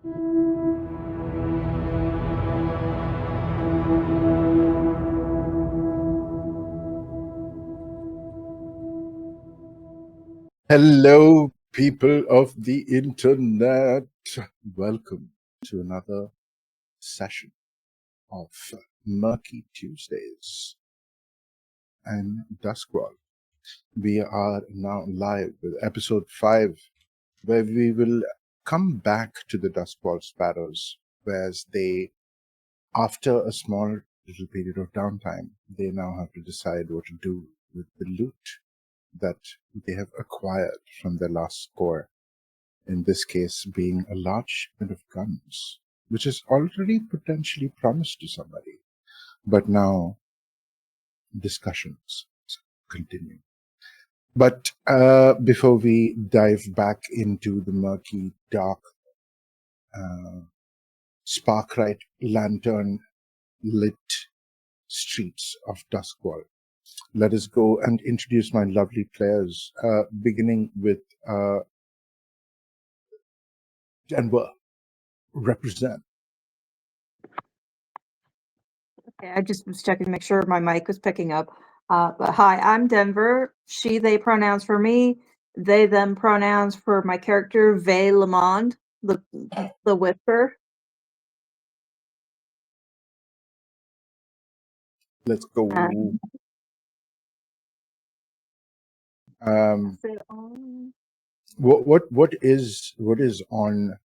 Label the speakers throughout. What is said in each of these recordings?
Speaker 1: Hello, people of the internet. Welcome to another session of Murky Tuesdays and Duskwall. We are now live with episode 5, where we will come back to the Duskwall Sparrows, whereas they, after a small little period of downtime, they now have to decide what to do with the loot that they have acquired from their last score, in this case being a large bit of guns, which is already potentially promised to somebody. But now discussions continue. But before we dive back into the murky, dark, sparklight lantern lit streets of Duskwall, let us go and introduce my lovely players, beginning with Denver. Represent.
Speaker 2: Okay, I just was checking to make sure my mic was picking up. But hi, I'm Denver. She, they pronouns for me. They, them pronouns for my character, Vey Lamond, the Whisper.
Speaker 1: Let's go. What is on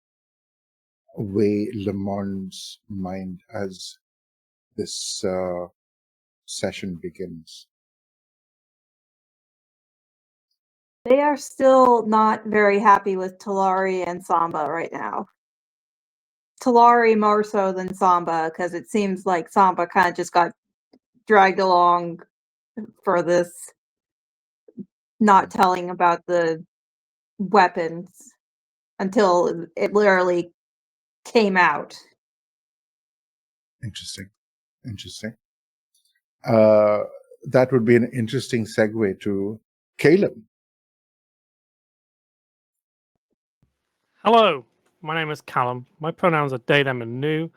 Speaker 1: Vey Lamond's mind as this session begins?
Speaker 2: They are still not very happy with Talari and Samba right now. Talari more so than Samba, because it seems like Samba kind of just got dragged along for this not telling about the weapons until it literally came out.
Speaker 1: Interesting. That would be an interesting segue to Caleb.
Speaker 3: Hello, my name is Callum. My pronouns are they, them, and new,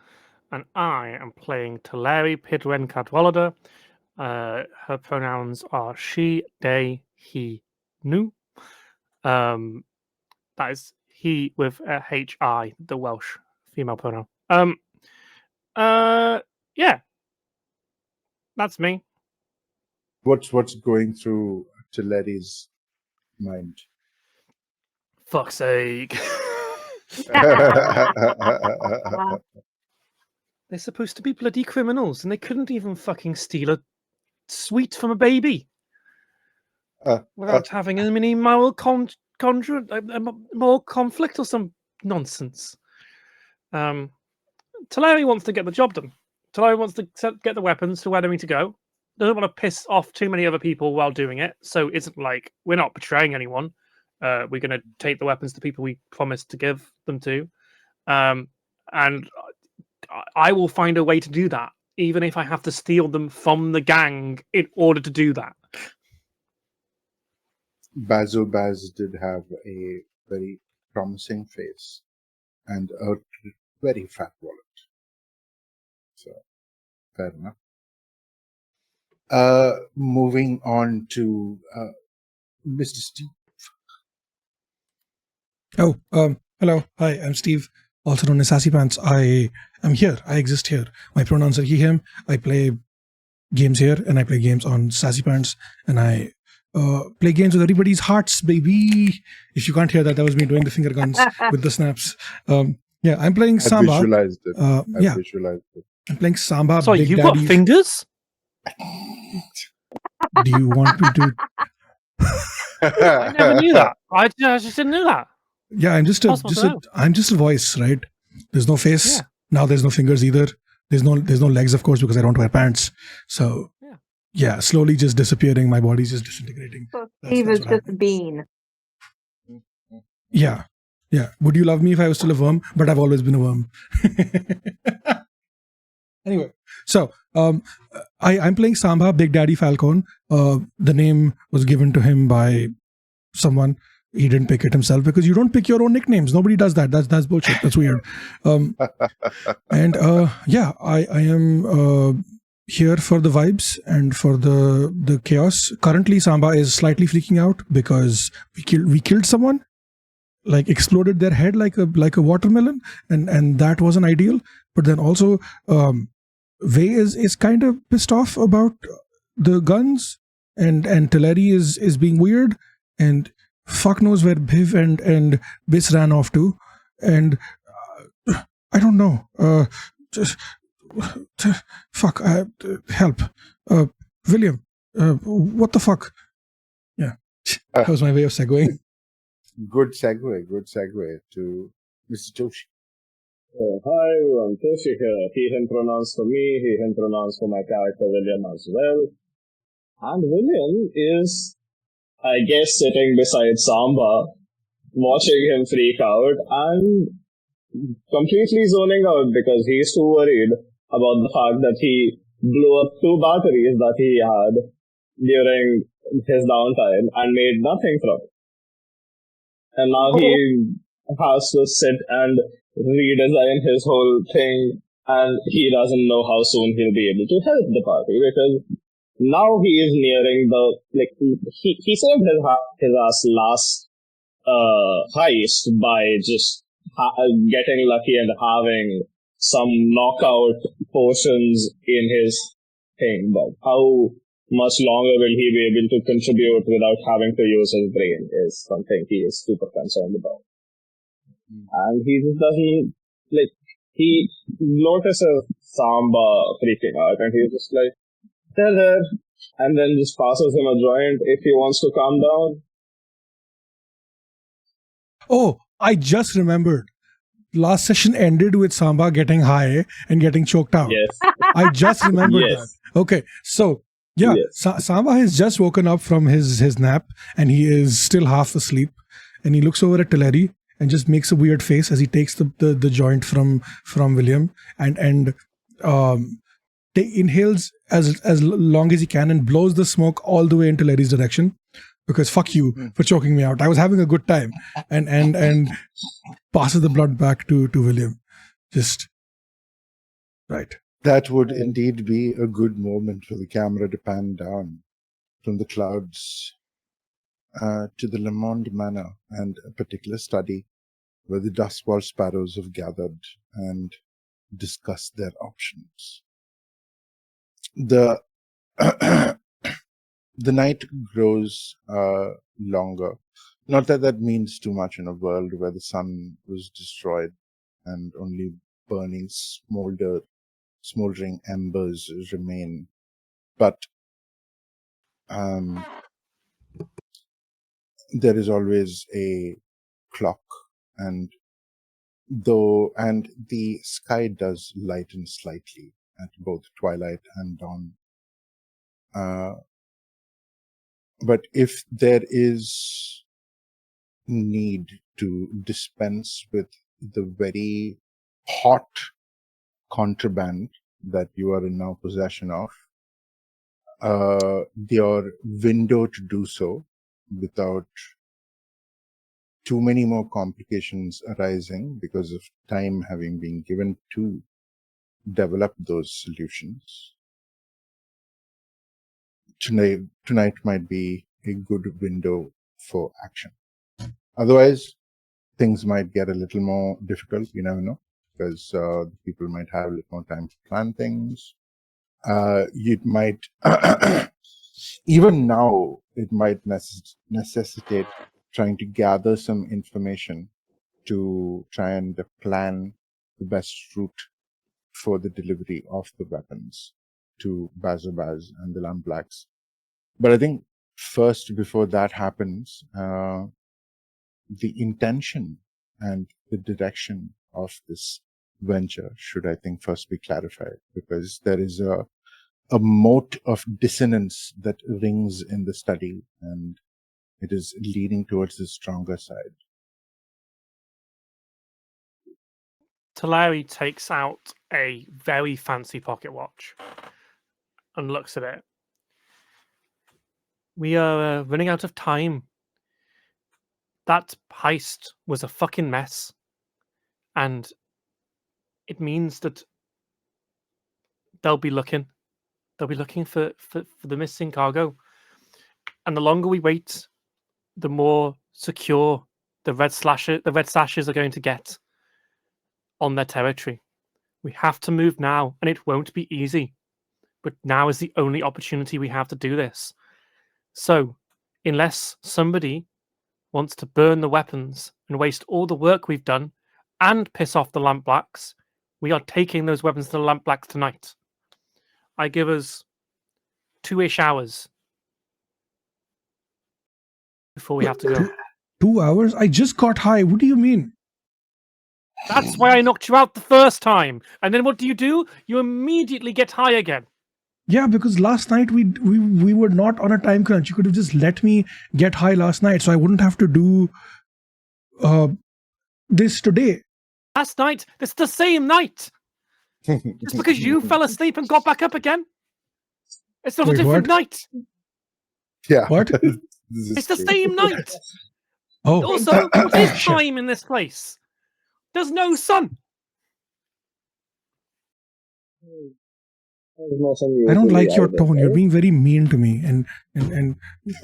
Speaker 3: and I am playing Talari Pidwen Cadwallader. Her pronouns are she, they, he, nu. That is he with a H-I, the Welsh female pronoun. Yeah, that's me.
Speaker 1: What's going through Talari's mind?
Speaker 3: Fuck's sake. They're supposed to be bloody criminals, and they couldn't even fucking steal a sweet from a baby without having a mini moral moral conflict or some nonsense. Talari wants to get the job done. Talari wants to get the weapons to where they need to go. Doesn't want to piss off too many other people while doing it. So it's like we're not betraying anyone. We're going to take the weapons to people we promised to give them to. And I will find a way to do that, even if I have to steal them from the gang in order to do that.
Speaker 1: Baz did have a very promising face and a very fat wallet. So, fair enough. Moving on to Mr. Steve.
Speaker 4: Oh, hello. Hi, I'm Steve, also known as Sassy Pants. I am here. I exist here. My pronouns are he, him. I play games here, and I play games on Sassy Pants, and I play games with everybody's hearts, baby. If you can't hear that, that was me doing the finger guns with the snaps. Yeah, I'm playing Samba.
Speaker 1: I visualized it.
Speaker 4: Visualized it. I'm playing Samba.
Speaker 3: So you got fingers?
Speaker 4: Do you want me to?
Speaker 3: I never knew that. I just didn't know that.
Speaker 4: Yeah, I'm just a voice, right? There's no face. Yeah. Now there's no fingers either. There's no legs, of course, because I don't wear pants. So yeah, slowly just disappearing. My body's just disintegrating.
Speaker 2: So Steve is just a bean.
Speaker 4: Yeah. Would you love me if I was still a worm? But I've always been a worm. Anyway, so I'm playing Samba, Big Daddy Falcon. The name was given to him by someone. he didn't pick it himself, because you don't pick your own nicknames. Nobody does that. That's bullshit. That's weird. And yeah, I am here for the vibes and for the chaos. Currently, Samba is slightly freaking out because we killed someone, like exploded their head like a watermelon, and that wasn't ideal. But then also, Vey is kind of pissed off about the guns, and Teleri is being weird, and fuck knows where Bhiv and Bis ran off to, and I don't know. Just fuck. Help, William. What the fuck? Yeah, that was my way of segueing.
Speaker 1: Good segue to Mr. Joshi.
Speaker 5: Hi everyone, Toshi here. He, him pronouns for me, he, him pronouns for my character William as well. And William is, I guess, sitting beside Samba, watching him freak out and completely zoning out because he's too worried about the fact that he blew up 2 batteries that he had during his downtime and made nothing from it. And now he has to sit and redesign his whole thing, and he doesn't know how soon he'll be able to help the party, because now he is nearing he saved his ass last heist by just getting lucky and having some knockout potions in his thing, but how much longer will he be able to contribute without having to use his brain is something he is super concerned about. And he just doesn't, he notices Samba freaking out, and he's just like, there, and then just passes him a joint if he wants to calm down.
Speaker 4: Oh, I just remembered. Last session ended with Samba getting high and getting choked out.
Speaker 5: Yes.
Speaker 4: I just remembered that. Okay, so yeah,
Speaker 5: Yes.
Speaker 4: Samba has just woken up from his nap, and he is still half asleep, and he looks over at Teleri and just makes a weird face as he takes the joint from William and inhales as long as he can and blows the smoke all the way in Teleri's direction, because fuck you for choking me out. I was having a good time, and passes the blood back to William. Just right.
Speaker 1: That would indeed be a good moment for the camera to pan down from the clouds to the Le Monde Manor and a particular study where the Duskwall sparrows have gathered and discussed their options. The the night grows longer. Not that that means too much in a world where the sun was destroyed and only burning smoldering embers remain. But there is always a clock, and the sky does lighten slightly at both twilight and dawn. But if there is need to dispense with the very hot contraband that you are in now possession of, your window to do so without too many more complications arising because of time having been given to develop those solutions, tonight might be a good window for action. Otherwise, things might get a little more difficult. You never know, because people might have a little more time to plan things. You might, even now, it might necessitate trying to gather some information to try and plan the best route for the delivery of the weapons to Bazobaz and the Lamblacks. But I think first, before that happens, the intention and the direction of this venture should, I think, first be clarified, because there is a mote of dissonance that rings in the study, and it is leading towards the stronger side.
Speaker 3: Teleri takes out a very fancy pocket watch and looks at it. We are running out of time. that heist was a fucking mess. And it means that they'll be looking. They'll be looking for the missing cargo. And the longer we wait, the more secure the red sashes are going to get on their territory. We have to move now, and it won't be easy. But now is the only opportunity we have to do this. So, unless somebody wants to burn the weapons and waste all the work we've done and piss off the Lampblacks, we are taking those weapons to the Lampblacks tonight. I give us 2-ish hours before we have to go.
Speaker 4: 2 hours? I just got high. What do you mean?
Speaker 3: That's why I knocked you out the first time. And then what do? You immediately get high again.
Speaker 4: Yeah, because last night we were not on a time crunch. You could have just let me get high last night, so I wouldn't have to do this today.
Speaker 3: Last night? It's the same night. Just because you fell asleep and got back up again? It's not
Speaker 4: Wait,
Speaker 3: a different
Speaker 4: what?
Speaker 3: night.
Speaker 1: Yeah.
Speaker 4: What?
Speaker 3: It's the same night.
Speaker 4: Oh,
Speaker 3: Also, what is
Speaker 4: shit.
Speaker 3: time in this place? There's no sun.
Speaker 4: I don't like your tone. You're being very mean to me, and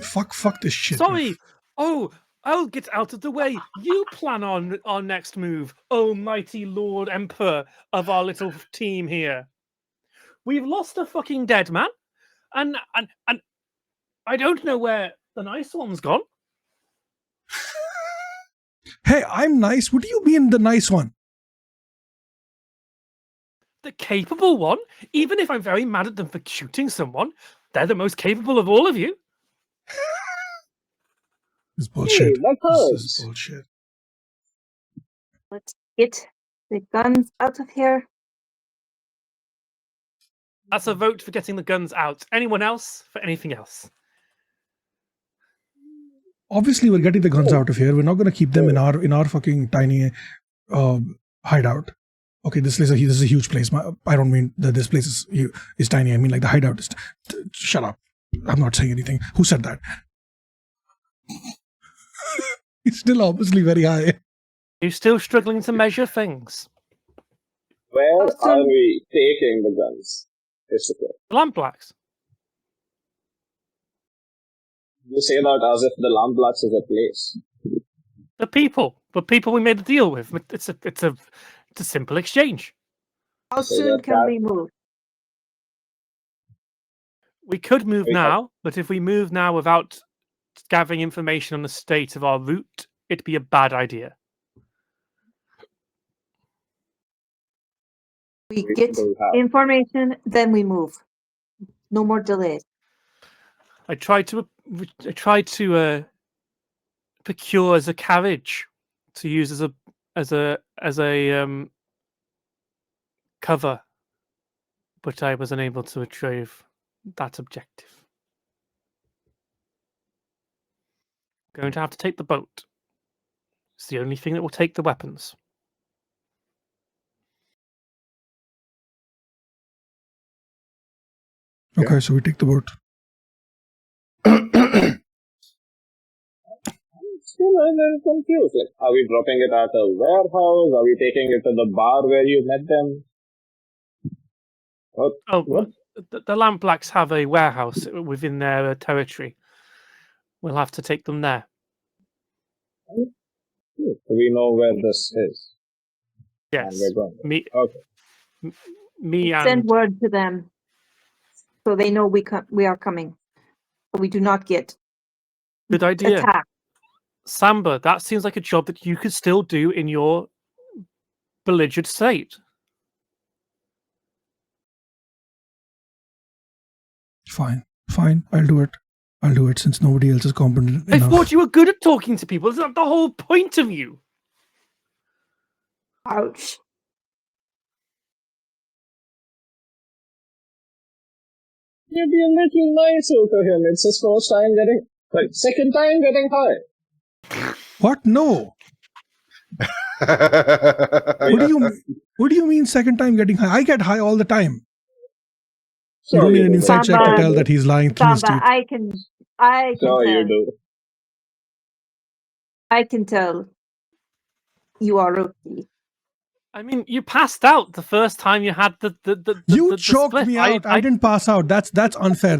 Speaker 4: fuck this shit.
Speaker 3: Sorry. Oh, I'll get out of the way. You plan on our next move, almighty Lord Emperor of our little team here. We've lost a fucking dead man, and I don't know where the nice one's gone.
Speaker 4: Hey, I'm nice. What do you mean the nice one?
Speaker 3: The capable one? Even if I'm very mad at them for shooting someone, they're the most capable of all of you.
Speaker 4: This bullshit.
Speaker 5: Hey, that
Speaker 4: This is
Speaker 5: hurts.
Speaker 4: bullshit.
Speaker 2: Let's get the guns out of here.
Speaker 3: That's a vote for getting the guns out. Anyone else for anything else?
Speaker 4: Obviously, we're getting the guns out of here. We're not going to keep them in our fucking tiny hideout. Okay, this is a huge place. I don't mean that this place is tiny. I mean like the hideout is. Shut up. I'm not saying anything. Who said that? It's still obviously very high.
Speaker 3: You're still struggling to measure things.
Speaker 5: Where are we taking the guns? Basically,
Speaker 3: Lampblacks.
Speaker 5: you say that as if the Lampblacks is a place.
Speaker 3: The people we made a deal with. It's a simple exchange.
Speaker 2: How
Speaker 5: So
Speaker 2: soon
Speaker 5: that-
Speaker 2: can we move?
Speaker 3: We could move
Speaker 5: We can-
Speaker 3: now, but if we move now without gathering information on the state of our route, it'd be a bad idea.
Speaker 2: We
Speaker 5: We
Speaker 2: get
Speaker 5: do have.
Speaker 2: information, then we move. No more delays.
Speaker 3: I tried to procure as a carriage to use as a cover, but I was unable to achieve that objective. Going to have to take the boat. It's the only thing that will take the weapons.
Speaker 4: Okay, so we take the boat.
Speaker 5: Still, I'm very confused. Like, are we dropping it at a warehouse? Are we taking it to the bar where you met them?
Speaker 3: Oh,
Speaker 5: What?
Speaker 3: the Lampblacks have a warehouse within their territory. We'll have to take them there.
Speaker 5: Do we know where this is?
Speaker 3: Yes,
Speaker 5: And we're going.
Speaker 3: me
Speaker 5: Okay.
Speaker 3: and
Speaker 2: Send word to them so they know we are coming. So we do not get
Speaker 3: good idea.
Speaker 2: attacked.
Speaker 3: Samba, that seems like a job that you could still do in your belligerent state.
Speaker 4: Fine. I'll do it since nobody else is competent
Speaker 3: I
Speaker 4: enough.
Speaker 3: thought you were good at talking to people. Isn't that the whole point of you?
Speaker 2: Ouch.
Speaker 5: You'd be a little nicer to him. It's his first time second time getting high.
Speaker 4: What? No. What do you mean second time getting high? I get high all the time. You don't need an inside check to
Speaker 2: Samba-
Speaker 4: tell that he's lying through his
Speaker 2: Samba,
Speaker 4: teeth.
Speaker 2: I can
Speaker 5: Sure, you
Speaker 2: tell.
Speaker 5: do.
Speaker 2: I can tell you are rookie.
Speaker 3: I mean, you passed out the first time you had
Speaker 4: You
Speaker 3: the
Speaker 4: choked
Speaker 3: split.
Speaker 4: me out. I didn't pass out. That's unfair.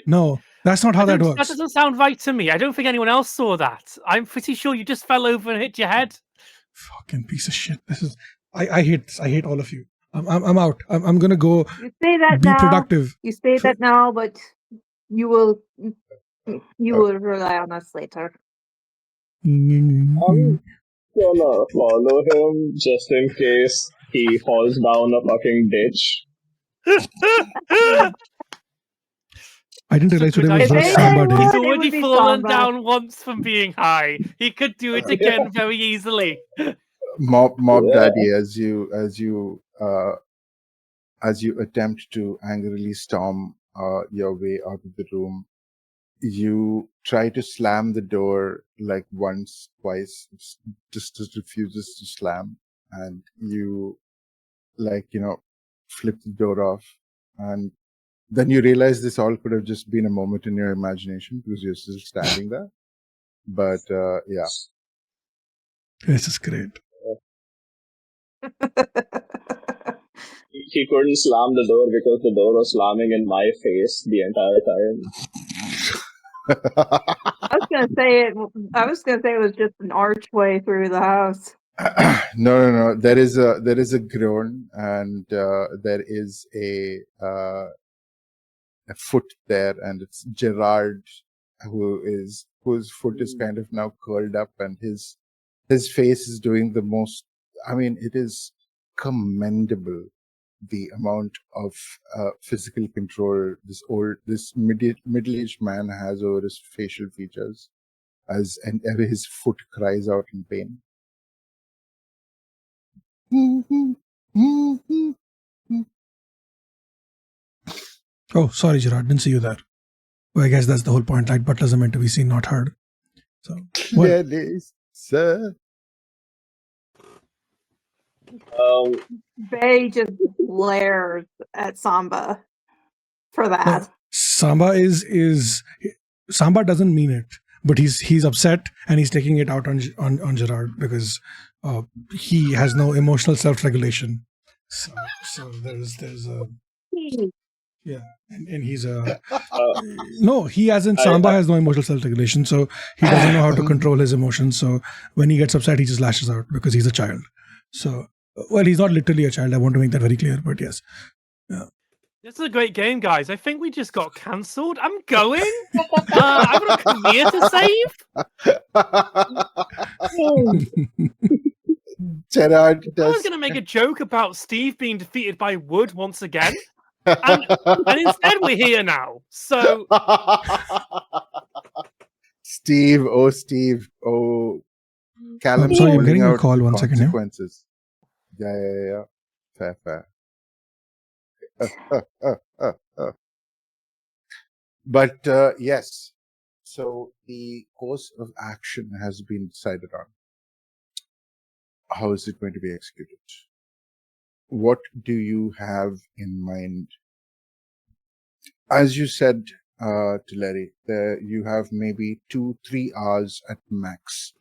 Speaker 4: No, that's not how that
Speaker 3: That
Speaker 4: works.
Speaker 3: doesn't sound right to me. I don't think anyone else saw that. I'm pretty sure you just fell over and hit your head.
Speaker 4: Fucking piece of shit. This is. I hate this. I hate all of you. I'm out. I'm gonna go.
Speaker 2: You say that
Speaker 4: Be
Speaker 2: now.
Speaker 4: productive.
Speaker 2: You say that now, but you will rely on us later.
Speaker 5: I'm gonna follow him just in case he falls down a fucking ditch.
Speaker 4: I didn't realize today was
Speaker 2: If
Speaker 4: Roast
Speaker 2: anything
Speaker 4: Samba
Speaker 2: would,
Speaker 4: Day.
Speaker 3: He's
Speaker 2: it
Speaker 3: already
Speaker 2: would be
Speaker 3: fallen
Speaker 2: Samba.
Speaker 3: down once from being high. He could do it again very easily.
Speaker 1: Mob
Speaker 5: Yeah.
Speaker 1: Daddy, as you attempt to angrily storm your way out of the room, you try to slam the door like once, twice, just refuses to slam, and you flip the door off, and then you realize this all could have just been a moment in your imagination because you're still standing there. But yeah.
Speaker 4: This is great.
Speaker 5: He couldn't slam the door because the door was slamming in my face the entire time.
Speaker 2: I was gonna say it was just an archway through the house.
Speaker 1: No. There is a groan, and there is a foot there, and it's Gerard whose foot is kind of now curled up, and his face is doing the most. I mean, it is commendable the amount of physical control this middle-aged man has over his facial features, and his foot cries out in pain.
Speaker 4: Oh, sorry, Gerard. Didn't see you there. Well, I guess that's the whole point. Like, butlers are meant to be seen, not heard. So, well,
Speaker 1: Clearly, sir.
Speaker 2: Bay just glares at Samba for that.
Speaker 4: no, Samba Samba doesn't mean it, but he's upset and he's taking it out on Gerard because he has no emotional self-regulation. So there's a yeah, and he's a no. He as in Samba has no emotional self-regulation, so he doesn't know how to control his emotions. So when he gets upset, he just lashes out because he's a child. So well, he's not literally a child. I want to make that very clear. But yes,
Speaker 3: This is a great game, guys. I think we just got cancelled. I'm going. I've got a career to save.
Speaker 1: Gerard
Speaker 3: I was
Speaker 1: does.
Speaker 3: going to make a joke about Steve being defeated by wood once again. And instead we're here now. So
Speaker 1: Steve, Callum.
Speaker 4: I'm sorry, I'm getting a
Speaker 1: out
Speaker 4: call. 1 second, yeah.
Speaker 1: consequences. Yeah. Fair. But yes, so the course of action has been decided on. How is it going to be executed? What do you have in mind? As you said to Larry, you have maybe 2-3 hours at max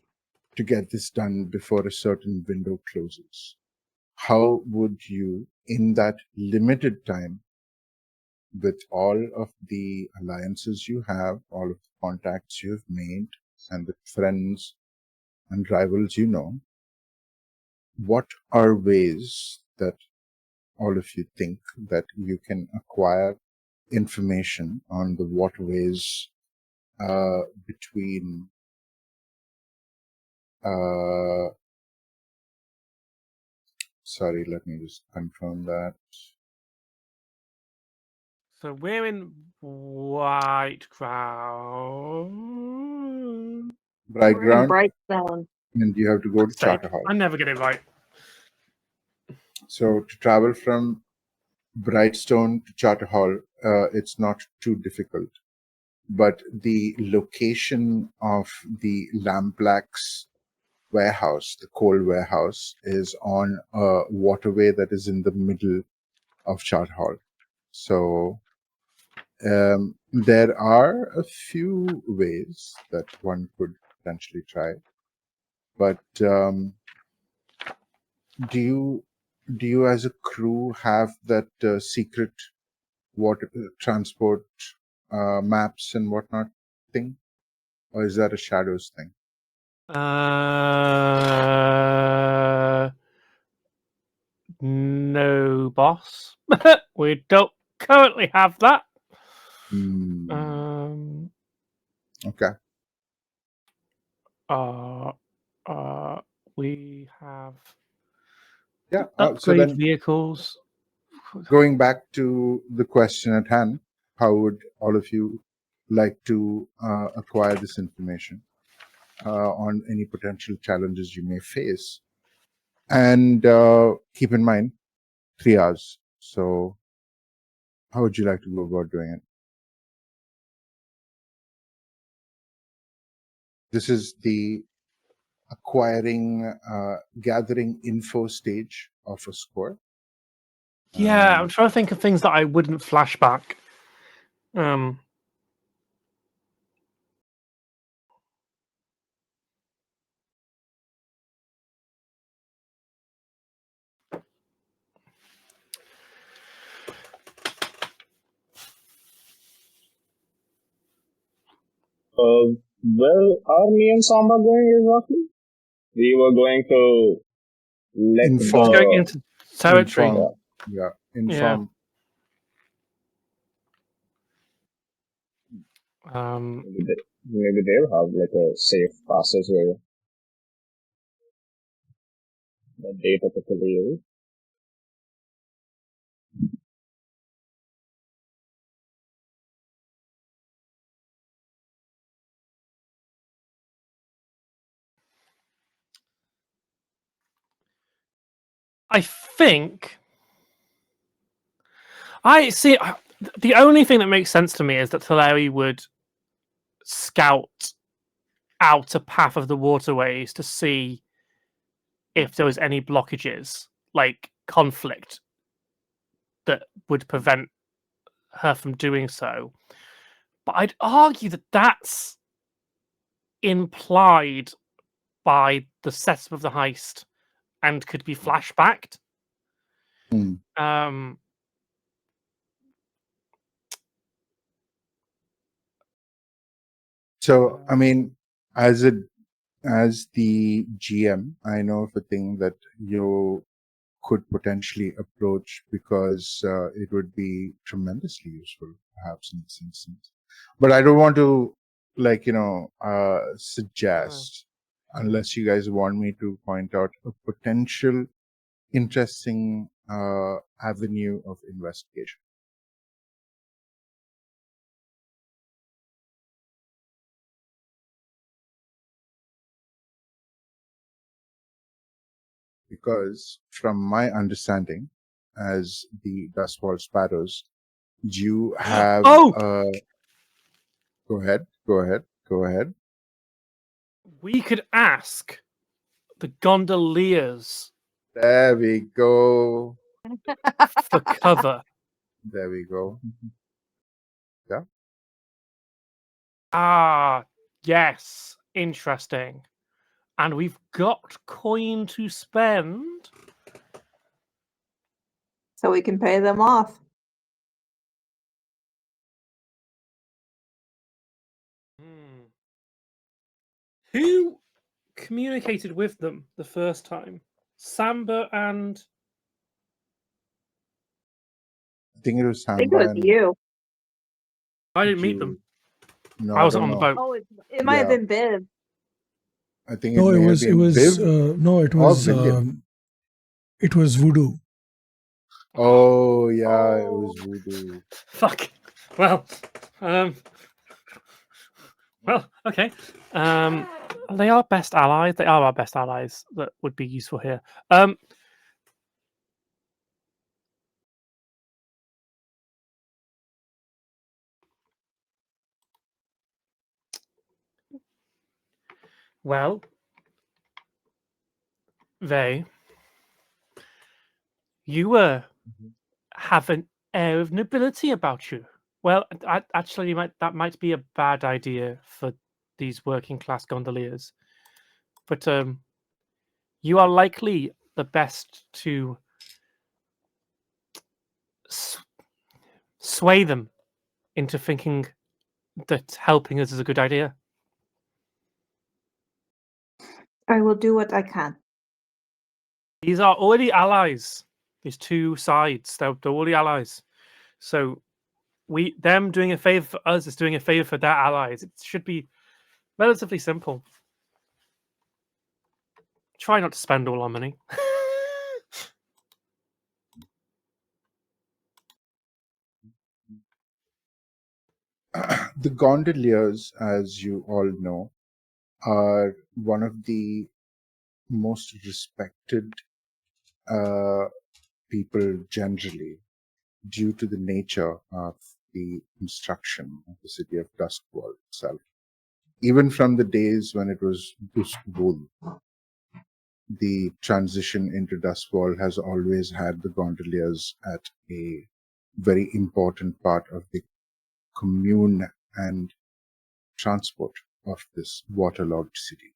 Speaker 1: to get this done before a certain window closes. How would you, in that limited time, with all of the alliances you have, all of the contacts you have made, and the friends and rivals you know, what are ways that all of you think that you can acquire information on the waterways between sorry, let me just confirm that.
Speaker 3: So we're in White Crown.
Speaker 1: Bright
Speaker 2: We're in
Speaker 1: ground,
Speaker 2: Brightstone.
Speaker 1: and you have to go to Charter Hall.
Speaker 3: I never get it right.
Speaker 1: So to travel from Brightstone to Charter Hall, it's not too difficult. But the location of the Lamplax warehouse, the coal warehouse, is on a waterway that is in the middle of Charter Hall. So there are a few ways that one could potentially try. But do you as a crew have that secret water transport maps and whatnot thing, or is that a shadows thing?
Speaker 3: No, boss. We don't currently have that.
Speaker 1: Okay.
Speaker 3: We have
Speaker 1: Yeah.
Speaker 3: upgrade
Speaker 1: So then,
Speaker 3: vehicles.
Speaker 1: going back to the question at hand, how would all of you like to acquire this information on any potential challenges you may face? And keep in mind, 3 hours. So how would you like to go about doing it? This is the gathering info stage of a score.
Speaker 3: Yeah, I'm trying to think of things that I wouldn't flashback.
Speaker 5: Well, are me and Samba going exactly? We were going to let
Speaker 1: Inform.
Speaker 3: Going into territory.
Speaker 1: Inform.
Speaker 5: Maybe they'll have like a safe passageway that they typically use.
Speaker 3: I think I see. The only thing that makes sense to me is that Teleri would scout out a path of the waterways to see if there was any blockages, like conflict, that would prevent her from doing so. But I'd argue that that's implied by the setup of the heist and could be flashbacked.
Speaker 1: So, I mean, as the GM, I know of a thing that you could potentially approach because it would be tremendously useful, perhaps in this instance. But I don't want to, suggest, unless you guys want me to point out a potential interesting avenue of investigation. Because from my understanding, as the Duskwall Sparrows, you have... Go ahead.
Speaker 3: We could ask the gondoliers.
Speaker 1: There we go.
Speaker 3: For cover.
Speaker 1: There we go. Yeah.
Speaker 3: Ah, yes. Interesting. And we've got coin to spend.
Speaker 2: So we can pay them off.
Speaker 3: Who communicated with them the first time? Samba and...
Speaker 1: I think it was Samba.
Speaker 2: I think it was you.
Speaker 3: I didn't meet them.
Speaker 1: No,
Speaker 3: I wasn't on the boat.
Speaker 2: Oh, it might have been Biv.
Speaker 1: I think
Speaker 4: No, it was Voodoo.
Speaker 1: Oh yeah, it was Voodoo.
Speaker 3: Fuck. Well, okay. They are best allies. They are our best allies that would be useful here. Well, you have an air of nobility about you. Well, actually, that might be a bad idea for these working class gondoliers. But you are likely the best to sway them into thinking that helping us is a good idea.
Speaker 2: I will do what I can.
Speaker 3: These are already allies. These two sides, they're already allies. So them doing a favor for us is doing a favor for their allies. It should be relatively simple. Try not to spend all our money.
Speaker 1: The gondoliers, as you all know, are one of the most respected people generally, due to the nature of the construction of the city of Duskwall itself. Even from the days when it was Duskvol, the transition into Duskwall has always had the gondoliers at a very important part of the commune and transport of this waterlogged city.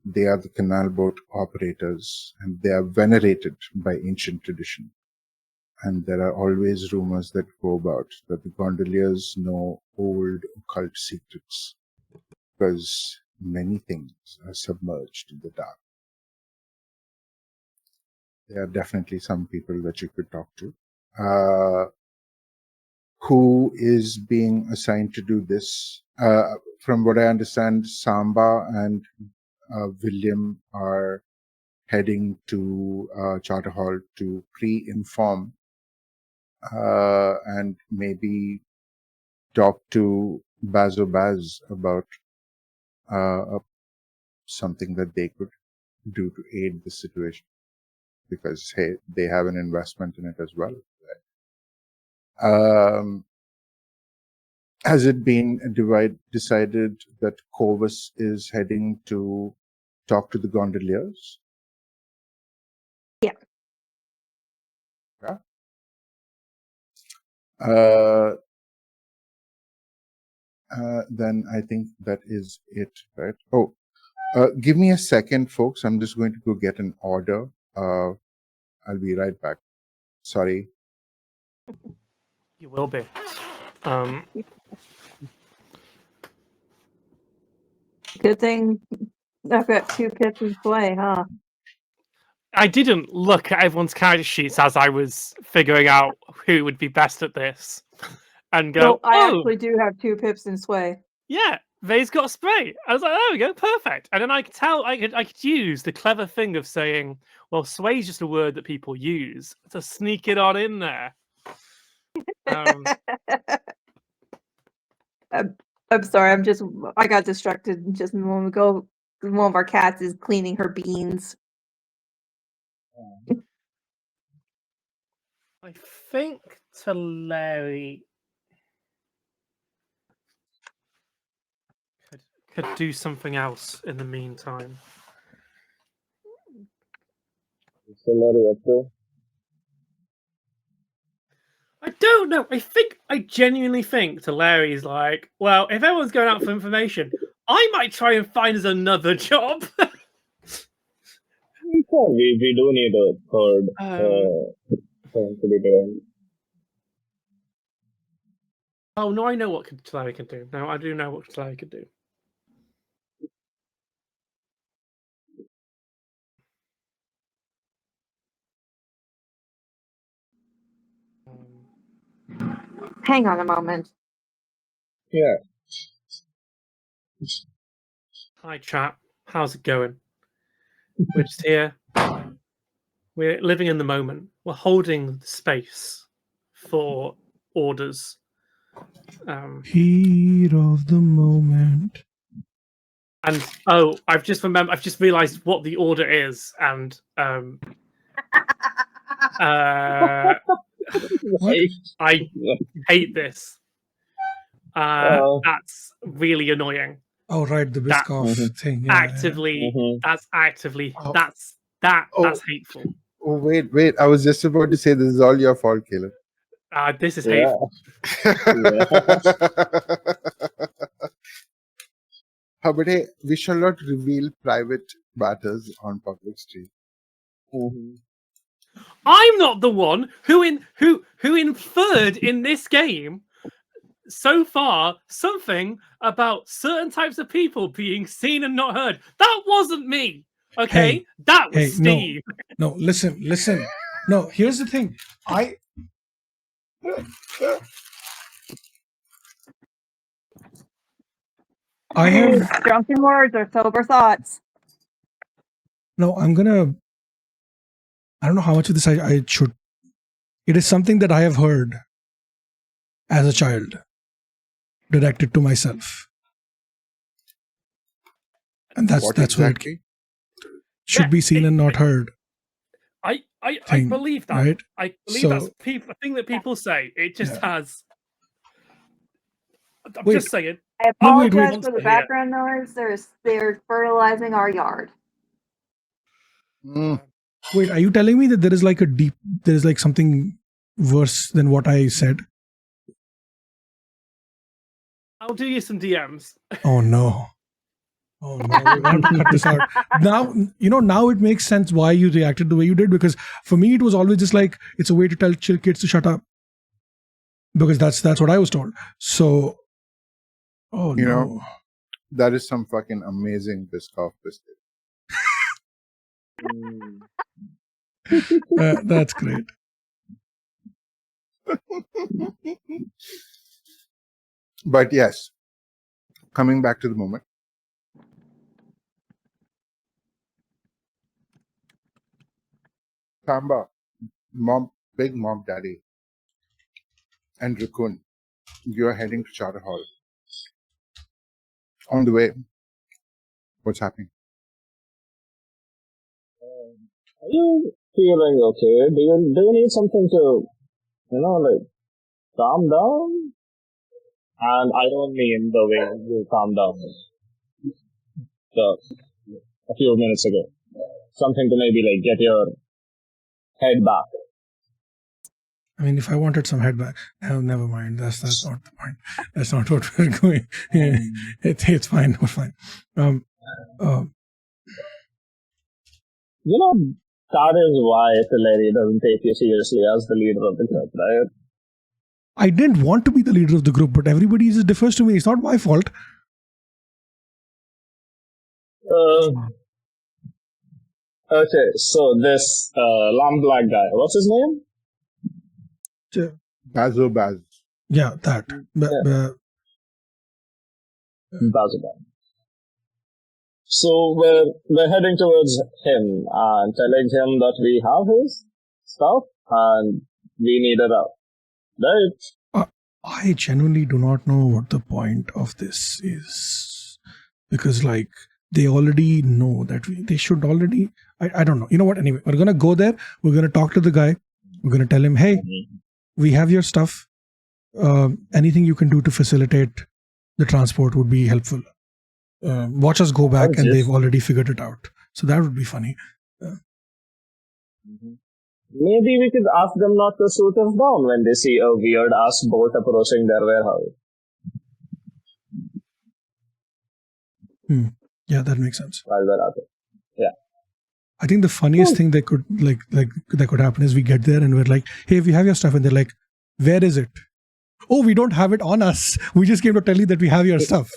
Speaker 1: They are the canal boat operators, and they are venerated by ancient tradition. And there are always rumors that go about that the gondoliers know old occult secrets, because many things are submerged in the dark. There are definitely some people that you could talk to. Who is being assigned to do this? From what I understand, Samba and William are heading to Charter Hall to pre-inform and maybe talk to Bazo Baz about something that they could do to aid the situation, because hey, they have an investment in it as well. Has it been decided that Corvus is heading to talk to the gondoliers?
Speaker 2: Yeah.
Speaker 1: Yeah. Then I think that is it, right? Oh, give me a second, folks. I'm just going to go get an order. I'll be right back. Sorry.
Speaker 3: You will be.
Speaker 2: Good thing I've got 2 pips in play, huh?
Speaker 3: I didn't look at everyone's character sheets as I was figuring out who would be best at this, and go,
Speaker 2: No, I
Speaker 3: "Oh,
Speaker 2: actually do have 2 pips in sway.
Speaker 3: yeah, Vay's got a spray." I was like, "There we go, perfect." And then I could tell I could use the clever thing of saying, "Well, sway's just a word that people use to sneak it on in there."
Speaker 2: I'm sorry, I got distracted just a moment ago. One of our cats is cleaning her beans.
Speaker 3: I think Larry could do something else in the meantime. I don't know. I genuinely think Larry's like, well, if everyone's going out for information, I might try and find us another job.
Speaker 5: We do need a third thing to be doing.
Speaker 3: Oh no, I know what Larry can do. No, I do know what Larry can do.
Speaker 2: Hang on a moment.
Speaker 5: Yeah.
Speaker 3: Hi, chat. How's it going? We're just here. We're living in the moment. We're holding space for orders.
Speaker 4: Heat of the moment.
Speaker 3: And I've just realised what the order is, and I hate this. That's really annoying.
Speaker 4: Oh right, the Biscoff thing. Yeah,
Speaker 3: actively, that's hateful.
Speaker 1: Oh wait! I was just about to say this is all your fault, Caleb.
Speaker 3: This is hateful.
Speaker 1: But hey, we shall not reveal private matters on public street.
Speaker 3: I'm not the one who inferred in this game so far something about certain types of people being seen and not heard. That wasn't me. Okay,
Speaker 4: Hey,
Speaker 3: that was
Speaker 4: hey,
Speaker 3: Steve.
Speaker 4: No, listen. No, here's the thing. I have
Speaker 2: Drunken words or sober thoughts.
Speaker 4: no. I don't know how much of this I should. It is something that I have heard as a child, directed to myself, and that's
Speaker 1: What
Speaker 4: where
Speaker 1: exactly?
Speaker 4: it should be seen and not heard.
Speaker 3: I
Speaker 4: thing,
Speaker 3: believe that.
Speaker 4: right?
Speaker 3: I believe
Speaker 4: So-
Speaker 3: that's a thing that people say. It just has. I'm
Speaker 4: Wait.
Speaker 3: just saying.
Speaker 2: I
Speaker 4: No, wait,
Speaker 2: apologize
Speaker 3: wait.
Speaker 2: for the background noise. They're fertilizing our yard.
Speaker 4: Wait, are you telling me that there is like something worse than what I said?
Speaker 3: I'll do you some DMs.
Speaker 4: Oh no. Oh no, we want to cut this out. Now it makes sense why you reacted the way you did, because for me it was always just like it's a way to tell chill kids to shut up. Because that's what I was told. So
Speaker 1: You know, that is some fucking amazing Biscoff biscuit.
Speaker 4: That's great.
Speaker 1: But yes, coming back to the moment. Samba, Big Mom Daddy, and Raccoon, you are heading to Charter Hall. On the way, what's happening?
Speaker 5: Are you feeling okay? Do you need something to, calm down? And I don't mean the way you calm down a few minutes ago. Something to maybe get your head back.
Speaker 4: I mean, if I wanted some head back, never mind. That's not the point. That's not what we're going. It's fine. We're fine.
Speaker 5: That is why Larry doesn't take you seriously as the leader of the group, right?
Speaker 4: I didn't want to be the leader of the group, but everybody just defers to me. It's not my fault.
Speaker 5: Okay, so this lamb black guy, what's his name?
Speaker 1: Bazo Baz.
Speaker 4: Yeah, that.
Speaker 5: Bazabam. So we're heading towards him and telling him that we have his stuff and we need it out. Right?
Speaker 4: I genuinely do not know what the point of this is. Because, they already know that they should already... I don't know. You know what? Anyway, we're going to go there. We're going to talk to the guy. We're going to tell him, hey, we have your stuff. Anything you can do to facilitate the transport would be helpful. Watch us go back and they've already figured it out. So that would be funny.
Speaker 5: Maybe we could ask them not to shoot us down when they see a weird-ass boat approaching their warehouse.
Speaker 4: Yeah, that makes sense.
Speaker 5: While we're at it. Yeah.
Speaker 4: I think the funniest thing that could that could happen is we get there and we're like, hey, we have your stuff, and they're like, where is it? Oh, we don't have it on us. We just came to tell you that we have your stuff.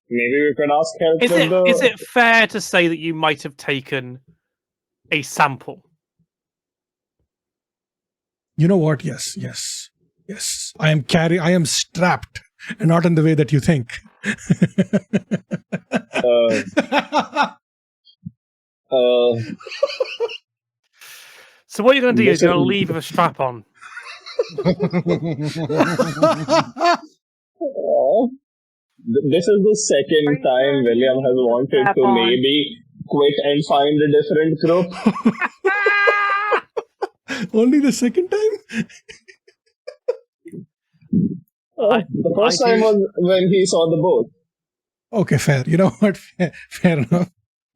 Speaker 5: Maybe we could ask help
Speaker 3: Is it fair to say that you might have taken a sample?
Speaker 4: You know what? Yes. I am strapped, and not in the way that you think.
Speaker 3: So what you're going to do is you're going to leave with a strap on.
Speaker 5: This is the second time William has wanted to maybe quit and find a different group.
Speaker 4: Only the second time?
Speaker 5: The first time was when he saw the boat.
Speaker 4: Okay, fair. You know what? Fair enough.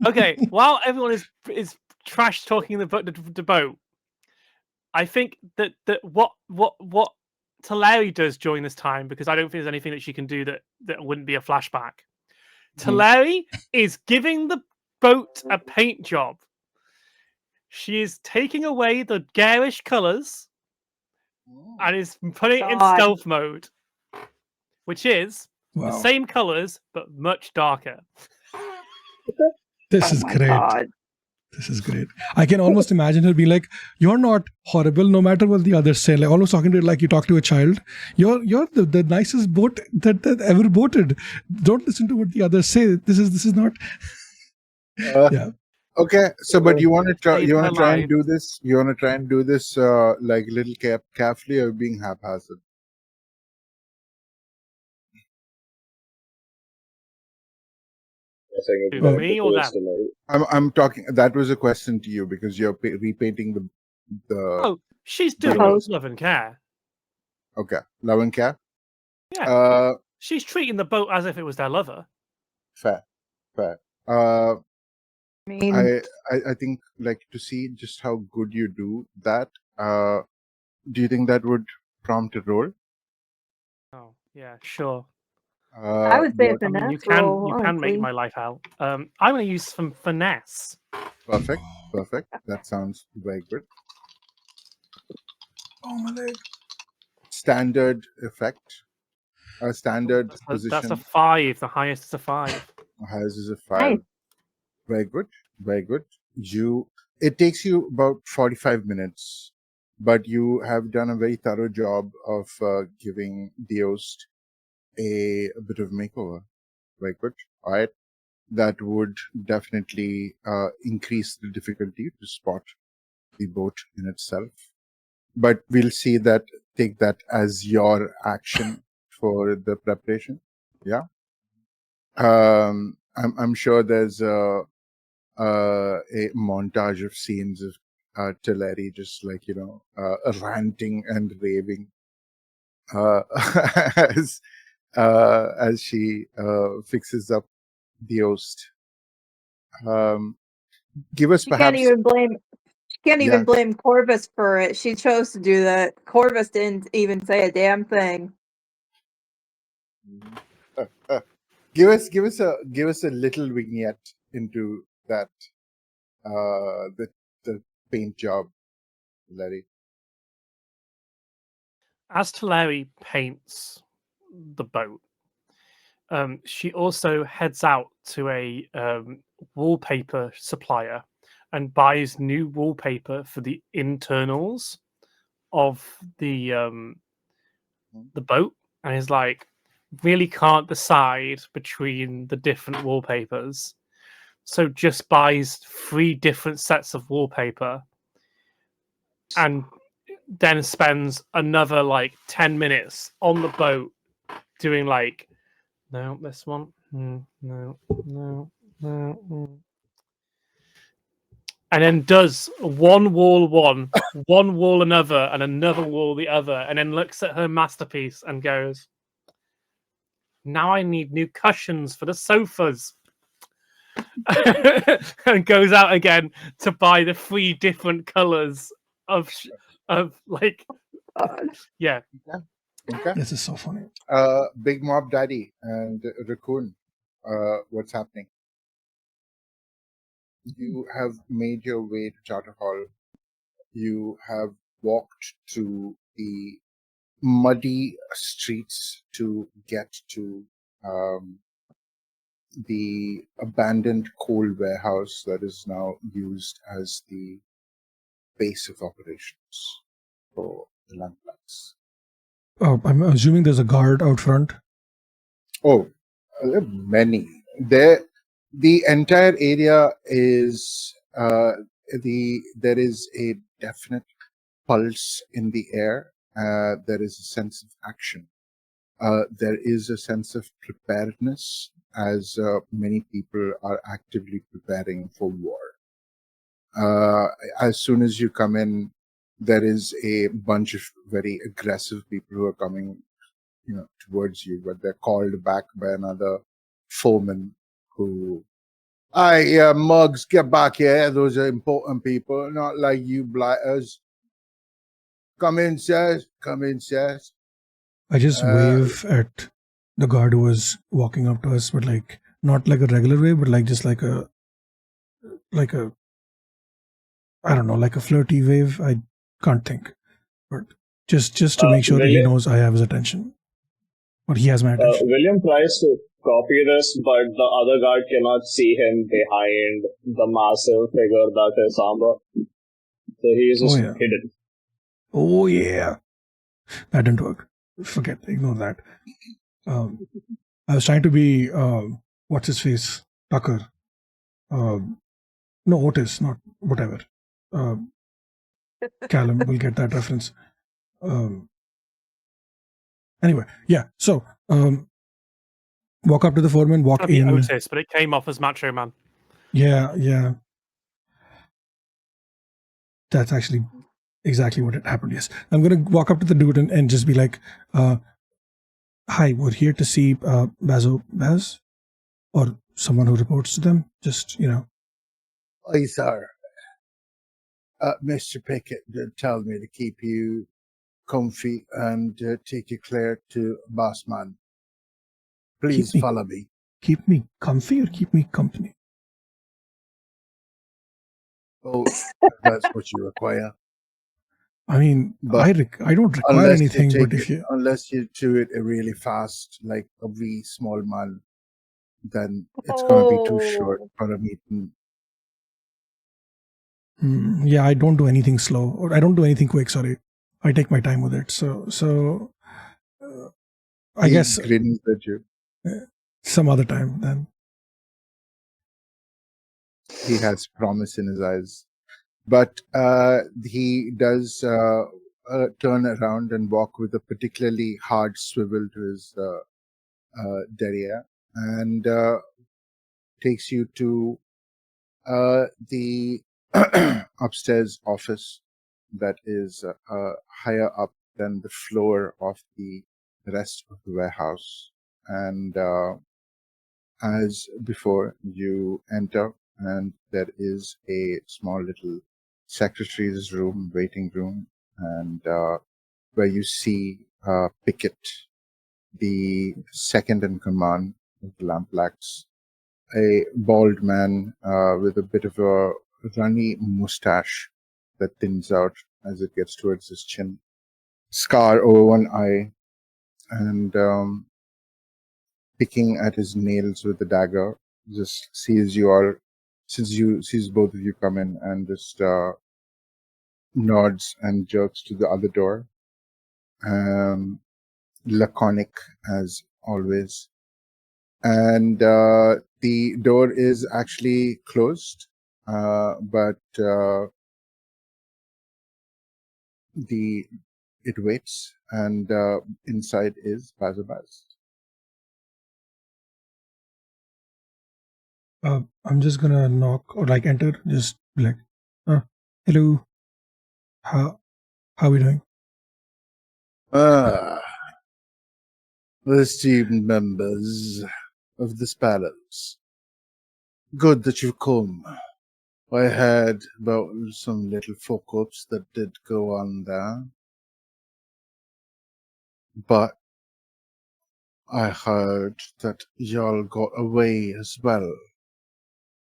Speaker 3: Okay, while everyone is trash talking the boat, I think that what Talari does during this time, because I don't think there's anything that she can do that wouldn't be a flashback.
Speaker 1: Hmm.
Speaker 3: Talari is giving the boat a paint job. She is taking away the garish colours and is putting it in
Speaker 2: God.
Speaker 3: stealth mode, which is the
Speaker 4: Wow.
Speaker 3: same colours but much darker.
Speaker 4: This
Speaker 2: Oh
Speaker 4: is
Speaker 2: my
Speaker 4: great.
Speaker 2: God.
Speaker 4: This is great. I can almost imagine her being like, "You're not horrible, no matter what the others say." Like almost talking to her like you talk to a child. You're the nicest boat that ever boated. Don't listen to what the others say. This is not. Yeah.
Speaker 1: Okay, so but you want to try?
Speaker 3: Saved
Speaker 1: You
Speaker 3: her
Speaker 1: want to try and
Speaker 3: life.
Speaker 1: do this? You want to try and do this like a little carefully, or being haphazard?
Speaker 5: I think it's
Speaker 3: To
Speaker 4: Oh.
Speaker 5: back
Speaker 3: me
Speaker 5: to
Speaker 3: or
Speaker 5: Chris
Speaker 3: them?
Speaker 5: tonight.
Speaker 1: I'm talking. That was a question to you because you're repainting the.
Speaker 3: Oh, she's
Speaker 1: The
Speaker 3: doing
Speaker 2: host.
Speaker 3: love and care.
Speaker 1: Okay, love and care.
Speaker 3: Yeah. She's treating the boat as if it was their lover.
Speaker 1: Fair.
Speaker 2: I
Speaker 1: I
Speaker 2: mean,
Speaker 1: I think like to see just how good you do that. Do you think that would prompt a roll?
Speaker 3: Oh, yeah, sure.
Speaker 2: I would say
Speaker 1: What?
Speaker 2: it's a
Speaker 3: I mean, you
Speaker 2: natural,
Speaker 3: can make
Speaker 2: honestly.
Speaker 3: my life out. I'm going to use some finesse.
Speaker 1: Perfect. That sounds very good.
Speaker 4: Oh my leg.
Speaker 1: Standard effect. A standard
Speaker 3: That's
Speaker 1: position.
Speaker 3: a 5. The highest is a 5.
Speaker 1: Highest is a 5.
Speaker 2: Nice.
Speaker 1: Very good. Very good. It takes you about 45 minutes, but you have done a very thorough job of giving the host a bit of makeover. Very good. All right. That would definitely increase the difficulty to spot the boat in itself. But we'll see that, take that as your action for the preparation. Yeah. I'm sure there's a montage of scenes of Teleri just like, ranting and raving as she fixes up the host. Give us
Speaker 2: She can't
Speaker 1: perhaps,
Speaker 2: even blame. She can't
Speaker 1: yeah,
Speaker 2: even blame Corvus for it. She chose to do that. Corvus didn't even say a damn thing.
Speaker 1: give us a little vignette into that the paint job, Larry.
Speaker 3: As Teleri paints the boat, she also heads out to a wallpaper supplier and buys new wallpaper for the internals of the boat, and is like, really can't decide between the different wallpapers, so just buys 3 different sets of wallpaper and then spends another like 10 minutes on the boat doing like, no, this one, no, and then does one wall one wall another, and another wall the other, and then looks at her masterpiece and goes, now I need new cushions for the sofas. And goes out again to buy the 3 different colors of like,
Speaker 2: God.
Speaker 3: yeah.
Speaker 1: Okay.
Speaker 4: This is so funny.
Speaker 1: Big Mob Daddy and Raccoon, what's happening? You have made your way to Charter Hall. You have walked to the muddy streets to get to the abandoned coal warehouse that is now used as the base of operations for the Landplats.
Speaker 4: Oh, I'm assuming there's a guard out front.
Speaker 1: Oh, there are many. The entire area is there is a definite pulse in the air. There is a sense of action. There is a sense of preparedness as many people are actively preparing for war. As soon as you come in, there is a bunch of very aggressive people who are coming, towards you, but they're called back by another foeman who, mugs, get back here. Those are important people, not like you blighters. Come in, sirs. Come in, sirs.
Speaker 4: I just wave at the guard who was walking up to us, but like not like a regular wave, but like just like a I don't know, like a flirty wave. I can't think, but just to make sure that he knows I have his attention, or he has my attention.
Speaker 5: William tries to copy this, but the other guard cannot see him behind the massive figure that is Samba. So he is just hidden.
Speaker 4: Oh yeah, that didn't work. Forget, ignore that. I was trying to be what's his face, Tucker. No, Otis, not whatever. Callum will get that reference. Anyway, yeah. So walk up to the foreman, walk in.
Speaker 3: Otis, but it came off as Macho Man.
Speaker 4: Yeah. That's actually exactly what had happened. Yes, I'm gonna walk up to the dude and just be like, "Hi, we're here to see Baz, or someone who reports to them. Just
Speaker 1: Hi, sir. Mr. Pickett did tell me to keep you comfy and take you clear to Bossman. Please follow me.
Speaker 4: Keep me comfy or keep me company?
Speaker 1: Oh, that's what you require.
Speaker 4: I mean, I don't require anything, but
Speaker 1: unless you do it really fast, like a wee small man, then it's going to be too short for a meeting.
Speaker 4: Yeah, I don't do anything slow, or I don't do anything quick. Sorry, I take my time with it. So I guess
Speaker 1: grins at you.
Speaker 4: Some other time then.
Speaker 1: He has promise in his eyes, but he does turn around and walk with a particularly hard swivel to his derriere and takes you to the upstairs office that is higher up than the floor of the rest of the warehouse. And as before, you enter, and there is a small little secretary's room, waiting room, and where you see Pickett, the second in command of the Lamplax, a bald man with a bit of a runny mustache that thins out as it gets towards his chin, scar over one eye, and picking at his nails with the dagger, just sees you all, sees both of you come in, and just nods and jerks to the other door. Laconic as always. And the door is actually closed, but it waits, and inside is Bazabaz.
Speaker 4: I'm just gonna knock or like enter, just be like, hello, how are we doing?
Speaker 1: The esteemed members of the Sparrows. Good that you've come. I heard about some little fuck-ups that did go on there. But I heard that y'all got away as well.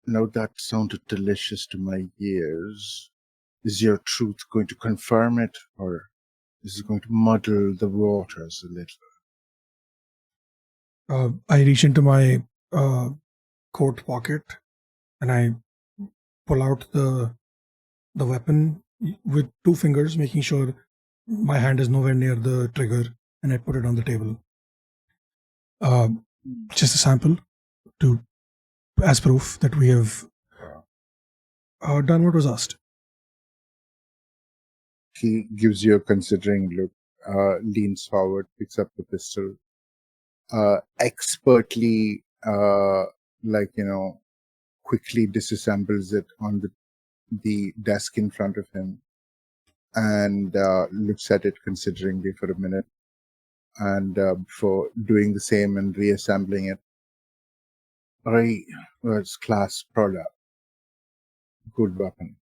Speaker 1: Now that sounded delicious to my ears. Is your truth going to confirm it, or is it going to muddle the waters a little?
Speaker 4: I reach into my coat pocket and I pull out the weapon with 2 fingers, making sure my hand is nowhere near the trigger, and I put it on the table. Just a sample as proof that we have done what was asked.
Speaker 1: He gives you a considering look, leans forward, picks up the pistol, expertly, quickly disassembles it on the desk in front of him, and looks at it consideringly for a minute, and before doing the same and reassembling it. Right, it's class product. Good weapon.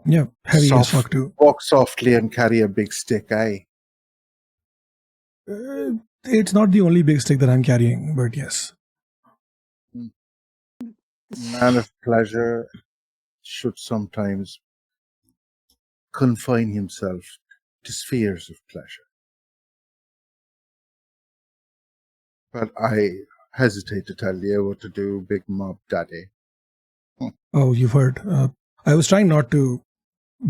Speaker 4: Yeah, heavy as fuck too.
Speaker 1: Walk softly and carry a big stick, eh?
Speaker 4: It's not the only big stick that I'm carrying, but yes.
Speaker 1: Man of pleasure should sometimes confine himself to spheres of pleasure. But I hesitate to tell you what to do, Big Mob Daddy.
Speaker 4: Oh, you've heard. I was trying not to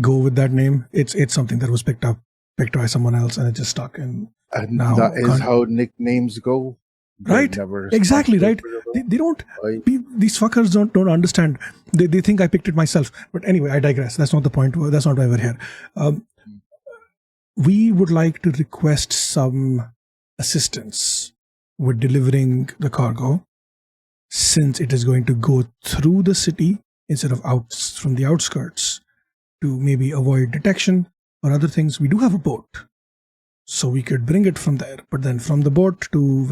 Speaker 4: go with that name. It's something that was picked by someone else, and it just stuck. And now
Speaker 1: that is how nicknames go.
Speaker 4: Right? Exactly, right? They don't. These fuckers don't understand. They think I picked it myself. But anyway, I digress. That's not the point. That's not why we're here. We would like to request some assistance with delivering the cargo, since it is going to go through the city instead of out from the outskirts, to maybe avoid detection or other things. We do have a boat, so we could bring it from there. But then from the boat to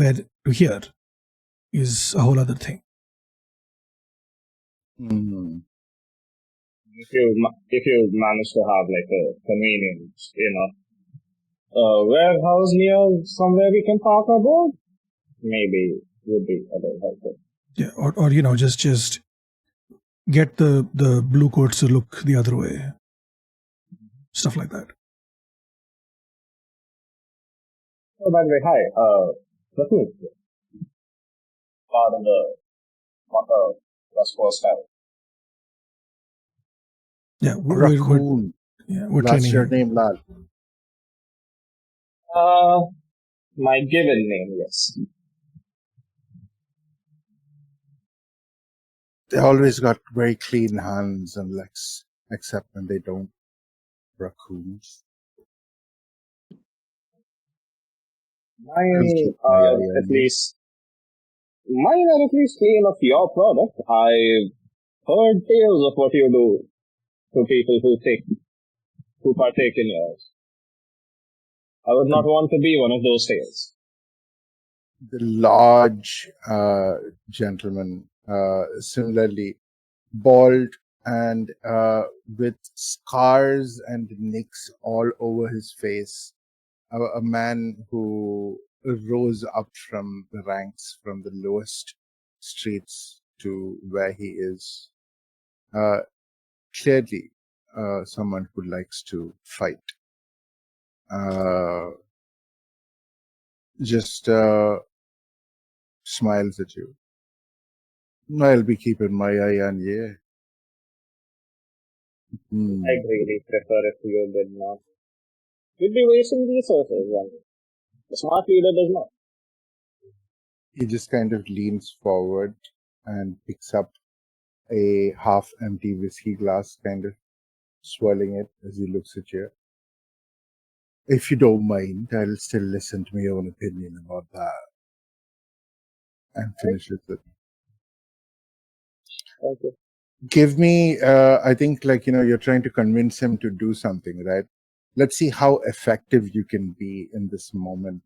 Speaker 4: here is a whole other thing.
Speaker 1: Mm-hmm.
Speaker 5: If you manage to have like a convenient, warehouse near somewhere we can park our boat, maybe would be a little helpful.
Speaker 4: Yeah, or just get the blue coats to look the other way. Stuff like that.
Speaker 5: Oh, by the way, hi. Nothing. Part of the Duskwall style.
Speaker 4: Yeah,
Speaker 1: Raccoon.
Speaker 4: we're
Speaker 1: That's
Speaker 4: training
Speaker 1: your
Speaker 4: him.
Speaker 1: name, lad.
Speaker 5: My given name, yes.
Speaker 1: They always got very clean hands and legs, except when they don't. Raccoons.
Speaker 5: Mine are at least clean of your product. I've heard tales of what you do to people who partake in yours. I would not want to be one of those tales.
Speaker 1: The large gentleman, similarly bald and with scars and nicks all over his face, a man who rose up from the ranks, from the lowest streets to where he is. Clearly, someone who likes to fight. Just smiles at you. I'll be keeping my eye on you.
Speaker 5: I'd really prefer if you did not. You'd be wasting resources, and the smart leader does not.
Speaker 1: He just kind of leans forward and picks up a half-empty whiskey glass, kind of swirling it as he looks at you. If you don't mind, I'll still listen to my own opinion about that. And finishes it.
Speaker 5: Thank you.
Speaker 1: Give me, I think, you're trying to convince him to do something, right? Let's see how effective you can be in this moment.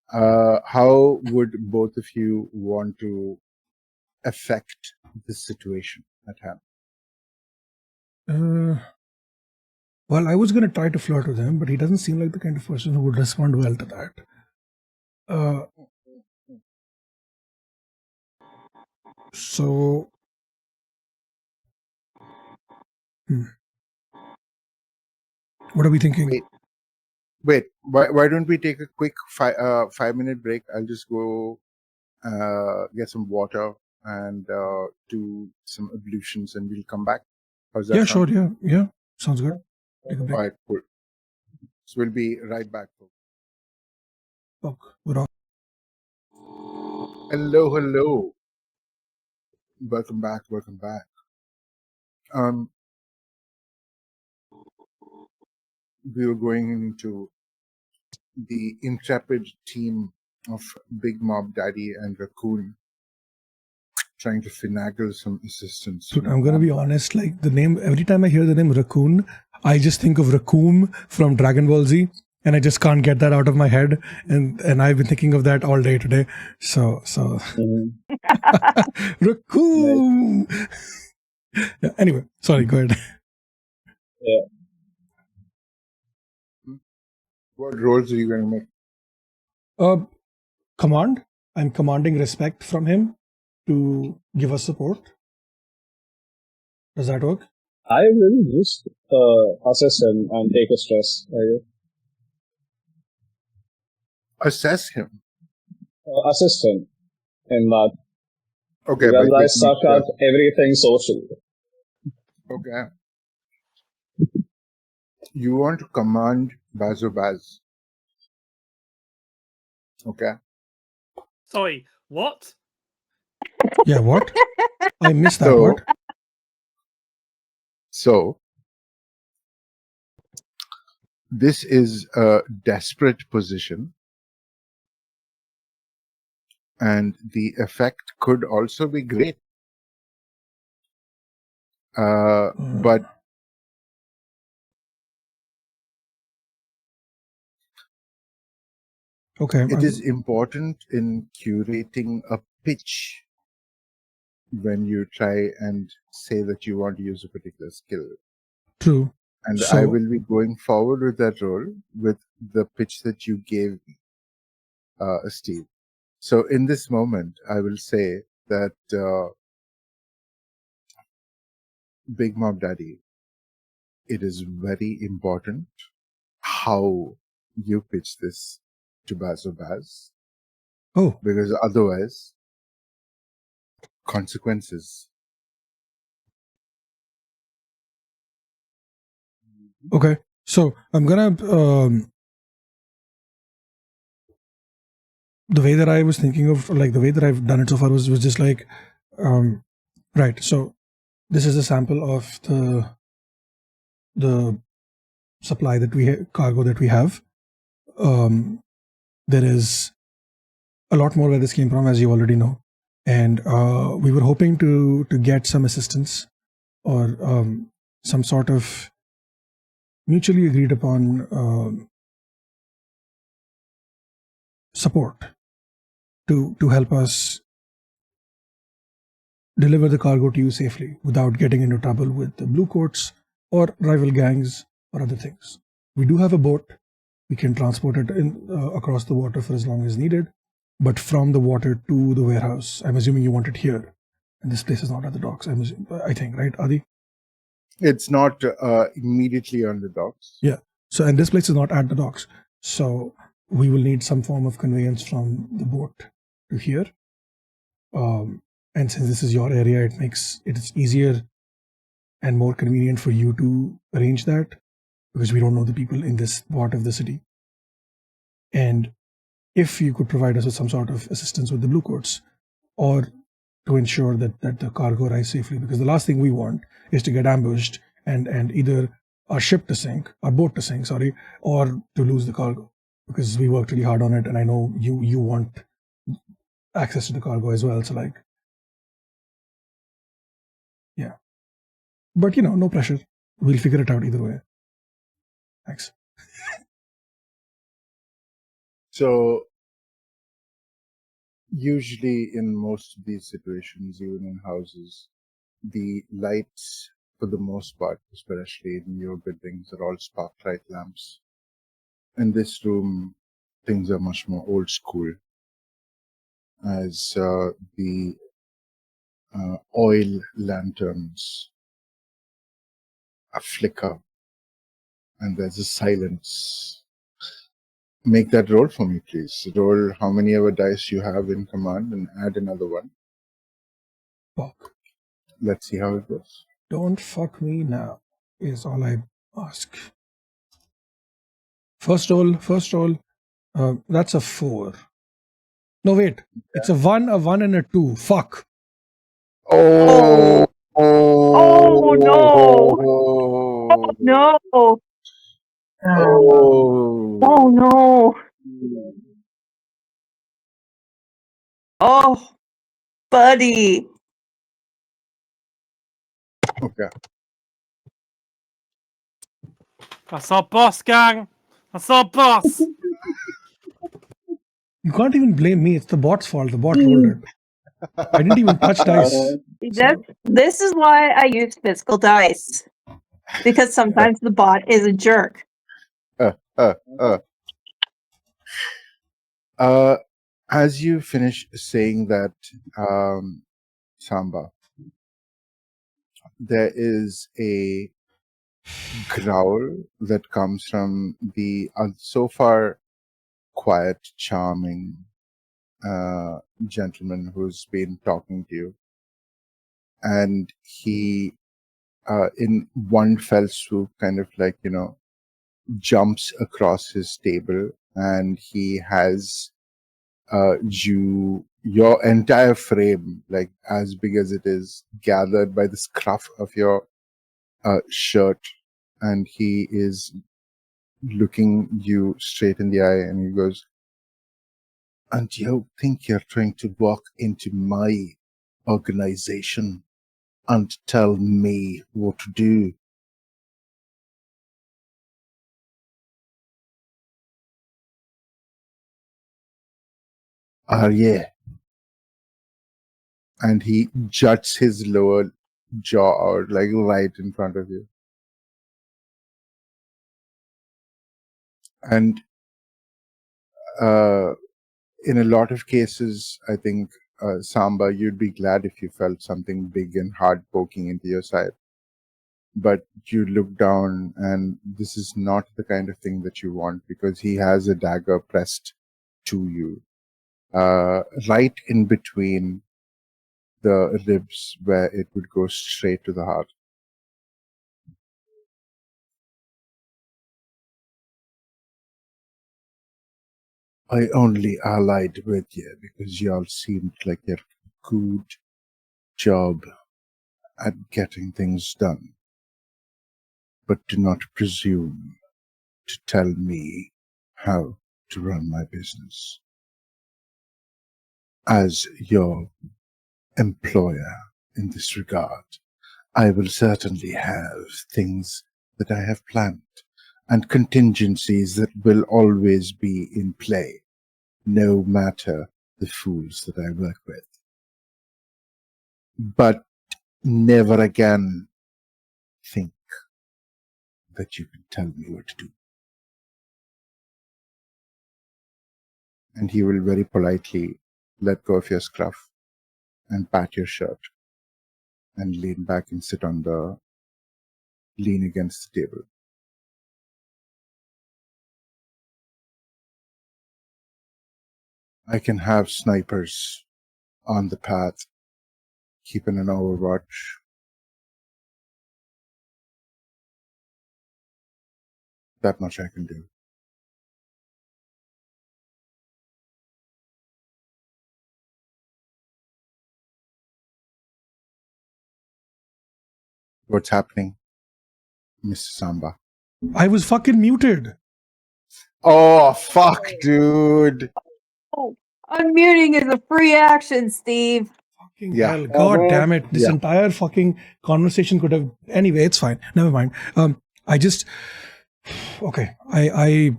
Speaker 1: How would both of you want to affect this situation at hand?
Speaker 4: Well, I was going to try to flirt with him, but he doesn't seem like the kind of person who would respond well to that. So, what are we thinking?
Speaker 1: Wait. Why don't we take a quick 5-minute break? I'll just go get some water and do some ablutions, and we'll come back. How's that sound?
Speaker 4: Sure. Yeah. Sounds good. Take a break.
Speaker 1: All right, cool. So we'll be right back.
Speaker 4: We're off.
Speaker 1: Hello. Welcome back. We were going into the intrepid team of Big Mob Daddy and Raccoon, trying to finagle some assistance.
Speaker 4: Dude, I'm gonna be honest, like the name, every time I hear the name Raccoon, I just think of Raccoon from Dragon Ball Z, and I just can't get that out of my head, and I've been thinking of that all day today. So Raccoon. Yeah, anyway, sorry, go ahead.
Speaker 5: Yeah.
Speaker 1: What rolls are you going to make?
Speaker 4: Command. I'm commanding respect from him to give us support. Does that work?
Speaker 5: I will just assist him and take a stress.
Speaker 1: Assess him.
Speaker 5: Assist him in that.
Speaker 1: Okay,
Speaker 5: Well,
Speaker 1: but
Speaker 5: I suck at everything social.
Speaker 1: okay. You want to command Bazobaz. Okay.
Speaker 3: Sorry, what?
Speaker 4: Yeah, what? I missed that
Speaker 1: So,
Speaker 4: part.
Speaker 1: So, this is a desperate position, and the effect could also be great. But
Speaker 4: okay,
Speaker 1: it is important in curating a pitch when you try and say that you want to use a particular skill.
Speaker 4: true.
Speaker 1: And
Speaker 4: So-
Speaker 1: I will be going forward with that role with the pitch that you gave me, Steve. So in this moment, I will say that Big Mom Daddy, it is very important how you pitch this to Bazobaz,
Speaker 4: Oh,
Speaker 1: because otherwise, consequences.
Speaker 4: okay. So I'm gonna the way that I was thinking of, like the way that I've done it so far was just like, right. So this is a sample of the supply that cargo that we have. There is a lot more where this came from, as you already know, and we were hoping to get some assistance or some sort of mutually agreed upon support to help us deliver the cargo to you safely without getting into trouble with the blue coats or rival gangs or other things. We do have a boat. We can transport it across the water for as long as needed, but from the water to the warehouse, I'm assuming you want it here. And this place is not at the docks, I think, right, Adi?
Speaker 1: It's not immediately on the docks.
Speaker 4: Yeah. So, and this place is not at the docks. So we will need some form of conveyance from the boat to here. And since this is your area, it's easier and more convenient for you to arrange that, because we don't know the people in this part of the city. And if you could provide us with some sort of assistance with the blue coats, or to ensure that the cargo arrives safely, because the last thing we want is to get ambushed and either our boat to sink, or to lose the cargo, because we worked really hard on it, and I know you want access to the cargo as well. So yeah. But no pressure. We'll figure it out either way. Thanks.
Speaker 1: So usually in most of these situations, even in houses, the lights, for the most part, especially in newer buildings, are all sparklight lamps. In this room, things are much more old school, as the oil lanterns flicker and there's a silence. Make that roll for me, please. Roll how many ever dice you have in command and add another one.
Speaker 4: Fuck.
Speaker 1: Let's see how it goes.
Speaker 4: Don't fuck me now, is all I ask. First roll, that's a 4. No, wait. It's a 1, and a 2. Fuck.
Speaker 1: Oh!
Speaker 2: Oh, no!
Speaker 1: Oh,
Speaker 2: No!
Speaker 1: oh.
Speaker 2: Oh no! Oh, buddy!
Speaker 1: Okay.
Speaker 3: That's our boss, gang. That's our boss.
Speaker 4: You can't even blame me. It's the bot's fault. The bot rolled it. I didn't even touch dice.
Speaker 2: This is why I use physical dice. Because sometimes the bot is a jerk.
Speaker 1: As you finish saying that, Samba, there is a growl that comes from the so far quiet, charming gentleman who's been talking to you. And he, in one fell swoop, kind of like, jumps across his table, and he has your entire frame, like as big as it is, gathered by the scruff of your shirt, and he is looking you straight in the eye, and he goes, "And you think you're trying to walk into my organization and tell me what to do?" Yeah. And he juts his lower jaw out, like right in front of you. And in a lot of cases, I think, Samba, you'd be glad if you felt something big and hard poking into your side. But you look down, and this is not the kind of thing that you want, because he has a dagger pressed to you, right in between the ribs, where it would go straight to the heart. I only allied with you because y'all seemed like you're a good job at getting things done. But do not presume to tell me how to run my business. As your employer in this regard, I will certainly have things that I have planned and contingencies that will always be in play, no matter the fools that I work with. But never again think that you can tell me what to do. And he will very politely let go of your scruff and pat your shirt and lean back and lean against the table. I can have snipers on the path, keeping an overwatch. That much I can do. What's happening, Mr. Samba?
Speaker 4: I was fucking muted.
Speaker 1: Oh, fuck, dude.
Speaker 2: Unmuting is a free action, Steve.
Speaker 4: Fucking
Speaker 1: Yeah.
Speaker 4: hell. God damn it. This
Speaker 1: Yeah.
Speaker 4: entire fucking conversation could have... Anyway, it's fine. Never mind. I just... Okay. I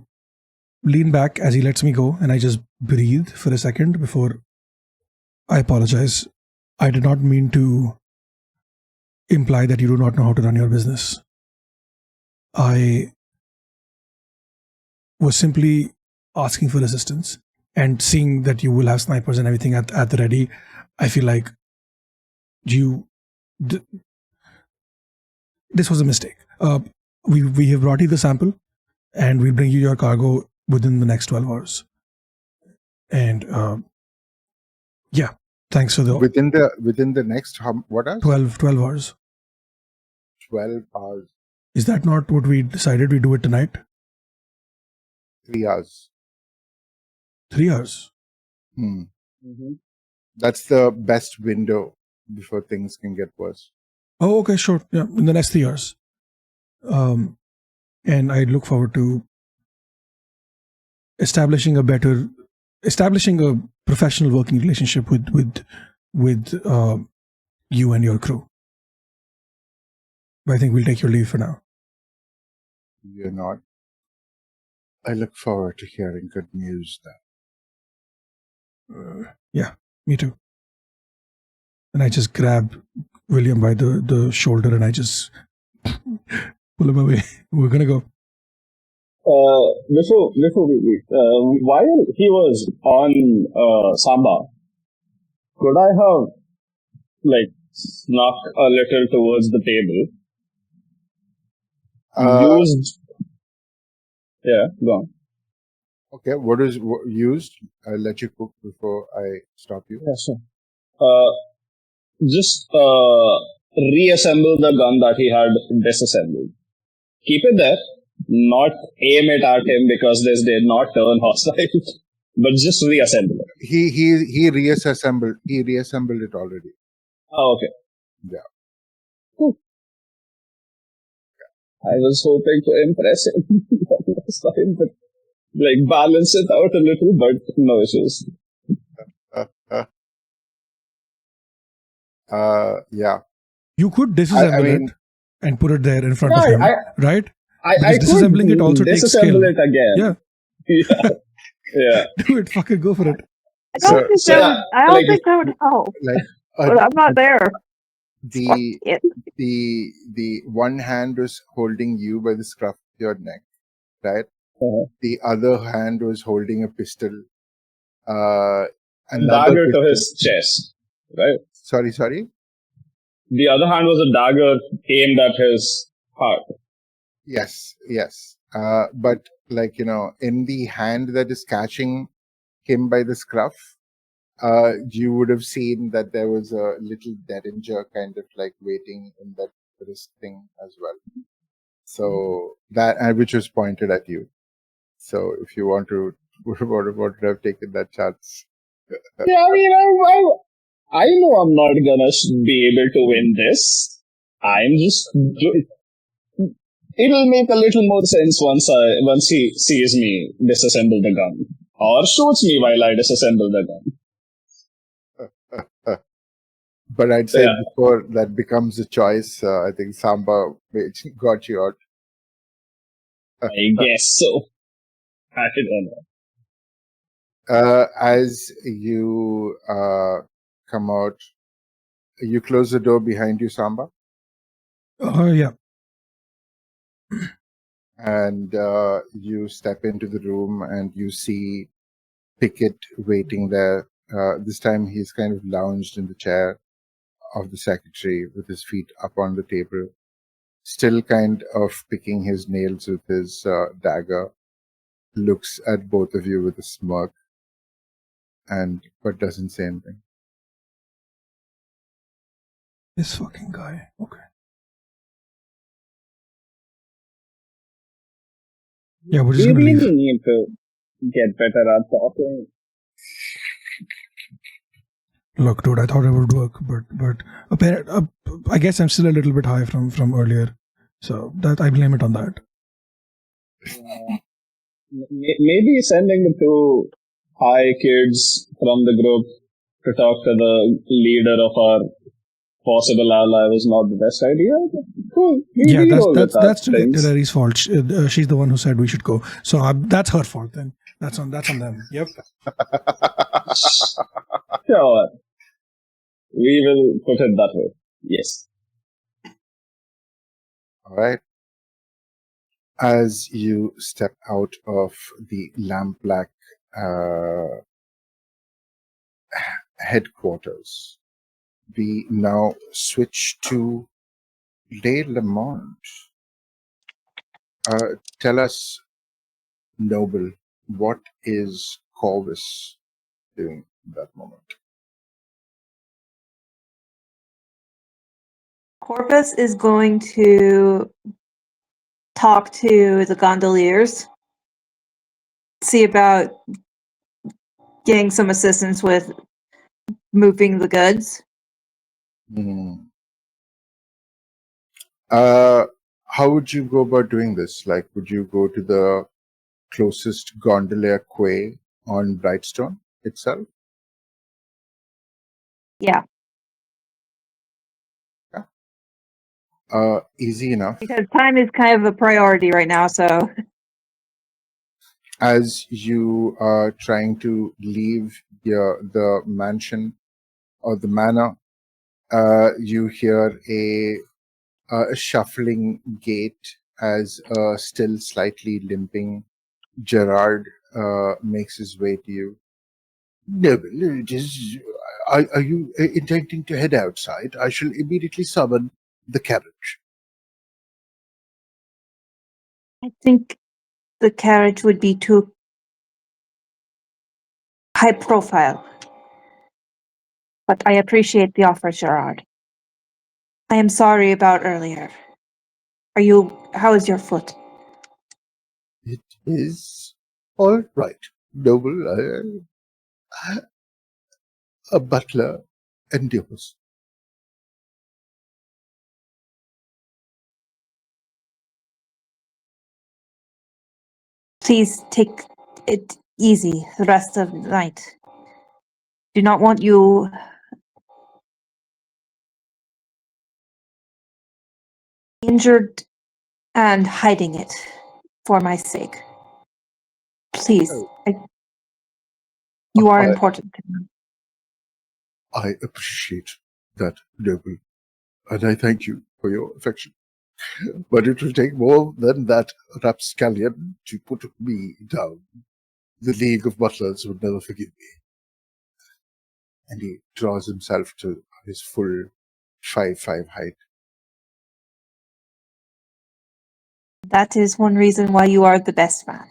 Speaker 4: lean back as he lets me go, and I just breathe for a second before I apologize. I did not mean to imply that you do not know how to run your business. I was simply asking for assistance, and seeing that you will have snipers and everything at the ready, I feel like this was a mistake. We have brought you the sample, and we'll bring you your cargo within the next 12 hours. And yeah, thanks for the...
Speaker 1: Within the next, what else?
Speaker 4: 12 hours.
Speaker 1: 12 hours.
Speaker 4: Is that not what we decided? We do it tonight?
Speaker 1: 3 hours.
Speaker 4: 3 hours.
Speaker 5: Mm-hmm.
Speaker 1: That's the best window before things can get worse.
Speaker 4: Oh, okay, sure. Yeah, in the next 3 hours. And I look forward to establishing a professional working relationship with you and your crew. But I think we'll take your leave for now.
Speaker 1: You're not. I look forward to hearing good news then.
Speaker 4: Yeah, me too. And I just grab William by the shoulder, and I just pull him away. We're gonna go.
Speaker 5: Before we while he was on Samba, could I have snuck a little towards the table? Yeah, go on.
Speaker 1: Okay, what is used? I'll let you cook before I stop you.
Speaker 5: Yeah, sure. Just reassemble the gun that he had disassembled. Keep it there. Not aim it at him because this did not turn hostile, but just reassemble it.
Speaker 1: He reassembled. He reassembled it already.
Speaker 5: Oh, okay.
Speaker 1: Yeah.
Speaker 5: Cool. I was hoping to impress him last time, but balance it out a little, but no issues.
Speaker 1: Yeah.
Speaker 4: You could disassemble it and put it there in front of him, right?
Speaker 5: I could
Speaker 4: disassembling it also takes skill.
Speaker 5: disassemble it again.
Speaker 4: Yeah.
Speaker 5: Yeah.
Speaker 4: Do it. Fucking go for it.
Speaker 2: I don't think that would help. But I'm not there.
Speaker 1: The one hand was holding you by the scruff of your neck, right?
Speaker 5: Uh-huh.
Speaker 1: The other hand was holding a pistol.
Speaker 5: Dagger to his chest, right?
Speaker 1: Sorry?
Speaker 5: The other hand was a dagger aimed at his heart.
Speaker 1: Yes. But in the hand that is catching him by the scruff, you would have seen that there was a little derringer kind of waiting in that wrist thing as well. So that, which was pointed at you. So if you want to, would have taken that chance.
Speaker 5: Yeah, I know I'm not gonna be able to win this. I'm just. It'll make a little more sense once he sees me disassemble the gun, or shoots me while I disassemble the gun.
Speaker 1: But I'd say before that becomes a choice, I think Samba got you out.
Speaker 5: I guess so. I don't know.
Speaker 1: As you come out, you close the door behind you, Samba?
Speaker 4: Yeah.
Speaker 1: And you step into the room and you see Pickett waiting there. This time he's kind of lounged in the chair of the secretary with his feet up on the table, still kind of picking his nails with his dagger, looks at both of you with a smirk, but doesn't say anything.
Speaker 4: This fucking guy. Okay. Yeah, we're just
Speaker 5: we
Speaker 4: gonna
Speaker 5: really
Speaker 4: leave.
Speaker 5: need to get better at talking.
Speaker 4: Look, dude, I thought it would work, but I guess I'm still a little bit high from earlier, so that I blame it on that.
Speaker 5: Maybe sending the two high kids from the group to talk to the leader of our possible ally was not the best idea. Cool.
Speaker 4: That's Hillary's fault. She's the one who said we should go. So that's her fault then. That's on them. Yep.
Speaker 5: Sure. We will put it that way. Yes.
Speaker 1: All right. As you step out of the lamp-black headquarters, we now switch to Le Lamont. Tell us, Noble, what is Corvus doing at that moment?
Speaker 2: Corvus is going to talk to the gondoliers, see about getting some assistance with moving the goods.
Speaker 1: How would you go about doing this? Would you go to the closest gondolier quay on Brightstone itself?
Speaker 2: Yeah.
Speaker 1: Easy enough.
Speaker 2: Because time is kind of a priority right now, so.
Speaker 1: As you are trying to leave the mansion or the manor, you hear a shuffling gait as still slightly limping Gerard makes his way to you. Noble, it is. Are you intending to head outside? I shall immediately summon the carriage.
Speaker 2: I think the carriage would be too high profile. But I appreciate the offer, Gerard. I am sorry about earlier. How is your foot?
Speaker 1: It is all right, Noble. A butler endures.
Speaker 2: Please take it easy the rest of the night. Do not want you injured and hiding it for my sake. Please,
Speaker 1: Oh.
Speaker 2: you are important to me.
Speaker 1: I appreciate that, Noble, and I thank you for your affection. But it will take more than that rapscallion to put me down. The League of Butlers would never forgive me. And he draws himself to his full 5'5" height.
Speaker 2: That is one reason why you are the best man.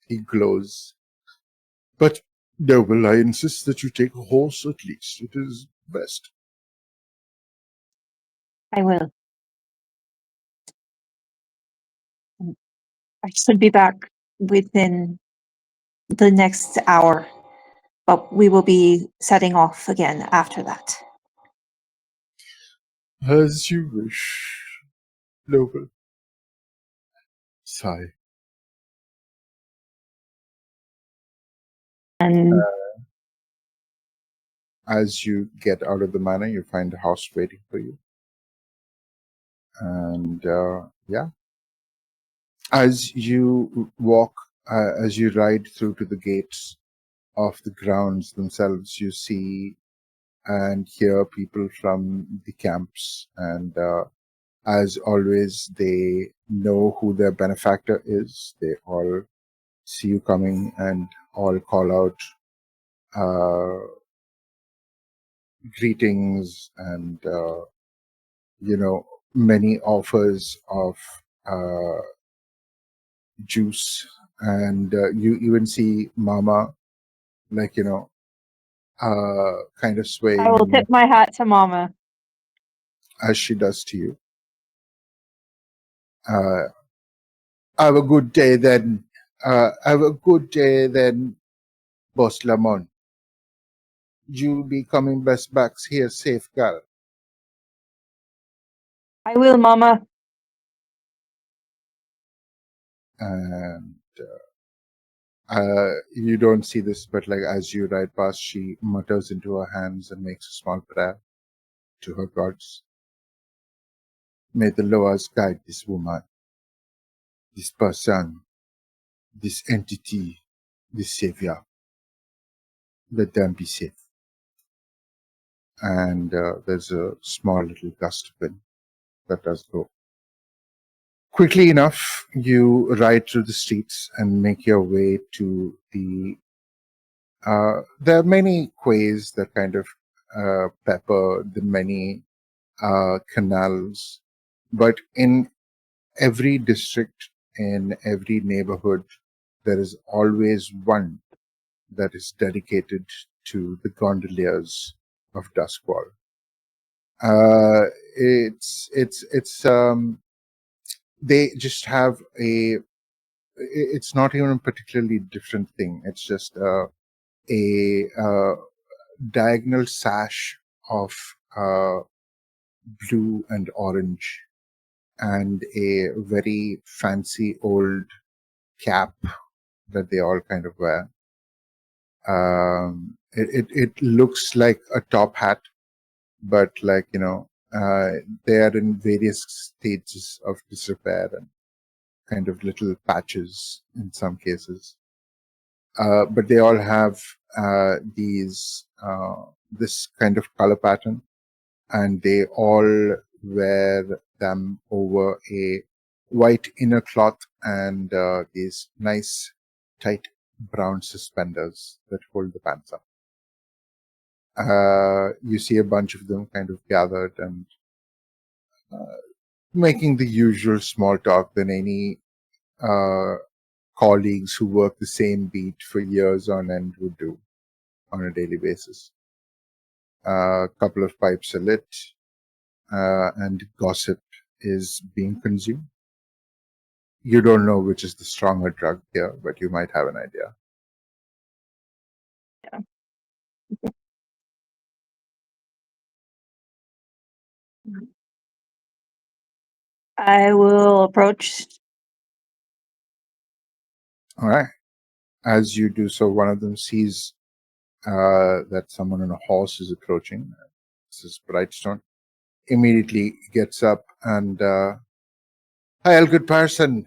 Speaker 1: He glows. But, Noble, I insist that you take a horse at least. It is best.
Speaker 2: I will. I should be back within the next hour, but we will be setting off again after that.
Speaker 1: As you wish, Noble. Sigh.
Speaker 2: And
Speaker 1: As you get out of the manor, you find a house waiting for you. And, yeah. As you walk, as you ride through to the gates of the grounds themselves, you see and hear people from the camps. And as always, they know who their benefactor is. They all see you coming and all call out greetings and, many offers of juice. And you even see Mama, kind of swaying
Speaker 2: I will tip my hat to Mama.
Speaker 1: as she does to you. Have a good day then. Have a good day then, Boss Lamont. You be coming best back here safe, girl.
Speaker 2: I will, Mama.
Speaker 1: And you don't see this, but as you ride past, she mutters into her hands and makes a small prayer to her gods. May the Loas guide this woman, this person, this entity, this savior. Let them be safe. And there's a small little gust of wind that does go. Quickly enough, you ride through the streets and make your way to the... there are many quays that kind of pepper the many canals, but in every district, in every neighborhood, there is always one that is dedicated to the gondoliers of Duskwall. They just have it's not even a particularly different thing. It's just a diagonal sash of blue and orange and a very fancy old cap that they all kind of wear. It looks like a top hat, but they are in various stages of disrepair and kind of little patches in some cases. But they all have this kind of color pattern, and they all wear them over a white inner cloth and these nice tight brown suspenders that hold the pants up. You see a bunch of them kind of gathered and making the usual small talk than any colleagues who work the same beat for years on end would do on a daily basis. A couple of pipes are lit, and gossip is being consumed. You don't know which is the stronger drug here, but you might have an idea.
Speaker 2: I will approach.
Speaker 1: All right. As you do so, one of them sees that someone on a horse is approaching. This is Brightstone. Immediately gets up and, "Hi, good person.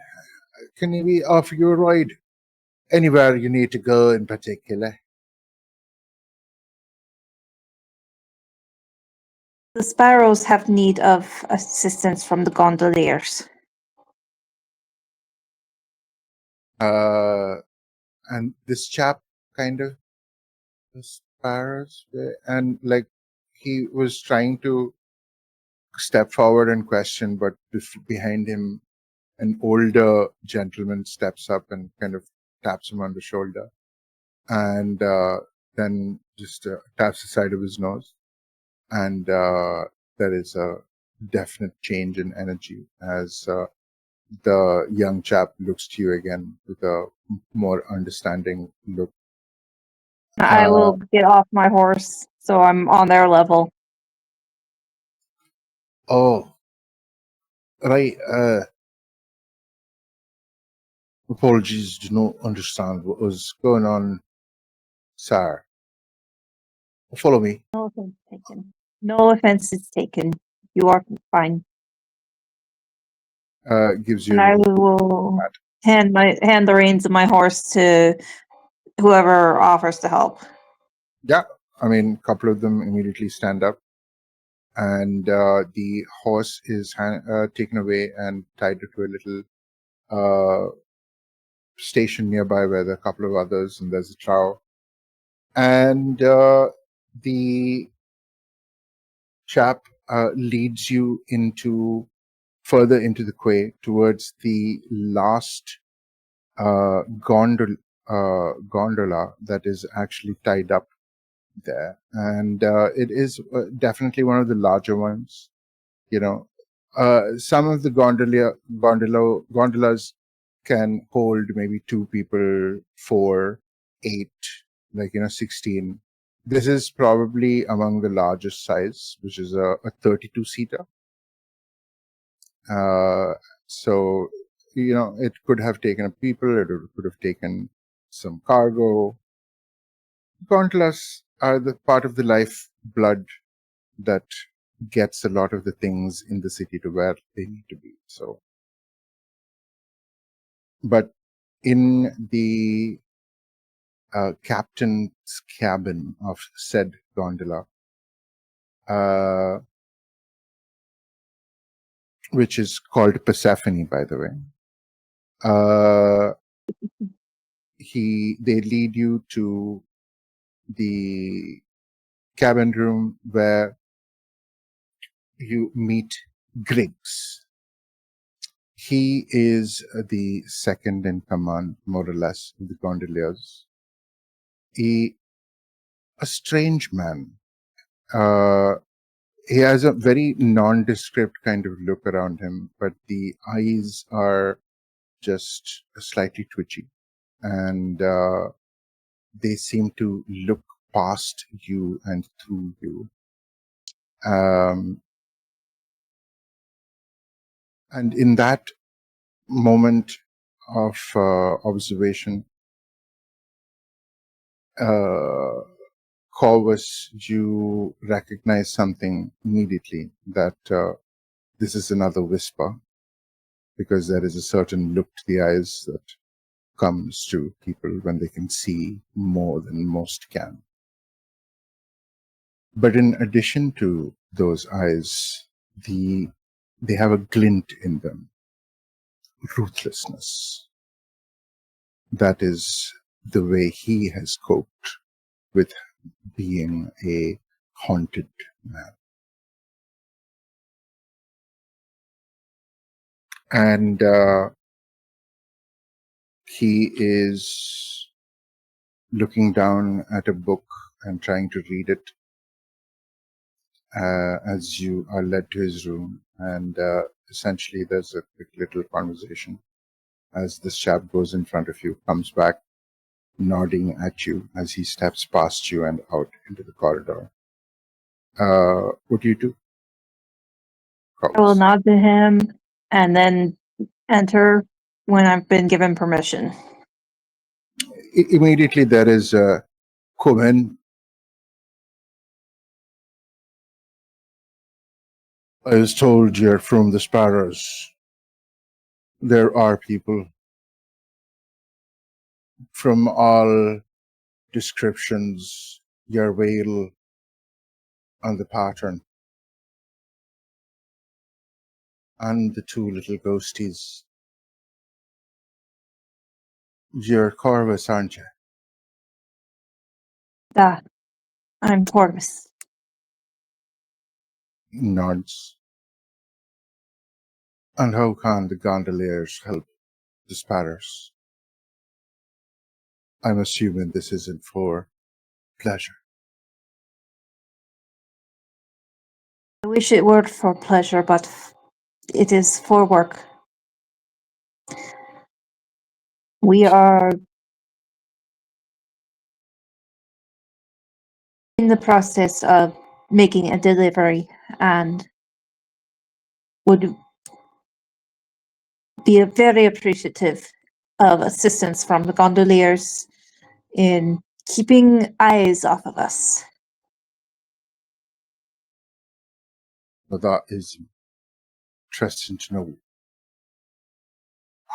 Speaker 1: Can we offer you a ride? Anywhere you need to go in particular?"
Speaker 2: The sparrows have need of assistance from the gondoliers.
Speaker 1: And this chap kind of sparrows, and like he was trying to step forward and question, but behind him, an older gentleman steps up and kind of taps him on the shoulder, and then just taps the side of his nose, and there is a definite change in energy as the young chap looks to you again with a more understanding look.
Speaker 2: I will get off my horse, so I'm on their level.
Speaker 1: Oh, right. Apologies, do not understand what was going on, sir. Follow me.
Speaker 2: No offense taken. No offense is taken. You are fine.
Speaker 1: Gives you.
Speaker 2: And I will hand the reins of my horse to whoever offers to help.
Speaker 1: Yeah, I mean, a couple of them immediately stand up, and the horse is taken away and tied to a little station nearby where there are a couple of others, and there's a trough. And the chap leads you further into the quay towards the last gondola that is actually tied up there, and it is definitely one of the larger ones. You know, some of the gondolas can hold maybe 2 people, 4, 8, 16. This is probably among the largest size, which is a 32-seater. So, it could have taken people, it could have taken some cargo. Gondolas are the part of the lifeblood that gets a lot of the things in the city to where they need to be. So, but in the captain's cabin of said gondola, which is called Persephone, by the way, they lead you to the cabin room where you meet Griggs. He is the second in command, more or less, of the gondoliers. A strange man. He has a very nondescript kind of look around him, but the eyes are just slightly twitchy, and they seem to look past you and through you. And in that moment of observation, Corvus, you recognize something immediately, that this is another whisper, because there is a certain look to the eyes that comes to people when they can see more than most can. But in addition to those eyes, the They have a glint in them, ruthlessness. That is the way he has coped with being a haunted man. And he is looking down at a book and trying to read it as you are led to his room. And essentially there's a quick little conversation as this chap goes in front of you, comes back nodding at you as he steps past you and out into the corridor. What do you do?
Speaker 2: I will nod to him and then enter when I've been given permission.
Speaker 1: Immediately there is a come in. I was told you're from the Sparrows. There are people from all descriptions, your veil and the pattern, and the two little ghosties. You're Corvus, aren't you?
Speaker 2: I'm Corvus.
Speaker 1: Nods. And how can the gondoliers help the Sparrows? I'm assuming this isn't for pleasure.
Speaker 2: I wish it were for pleasure, but it is for work. We are in the process of making a delivery and would be very appreciative of assistance from the gondoliers in keeping eyes off of us.
Speaker 1: But that is interesting to know.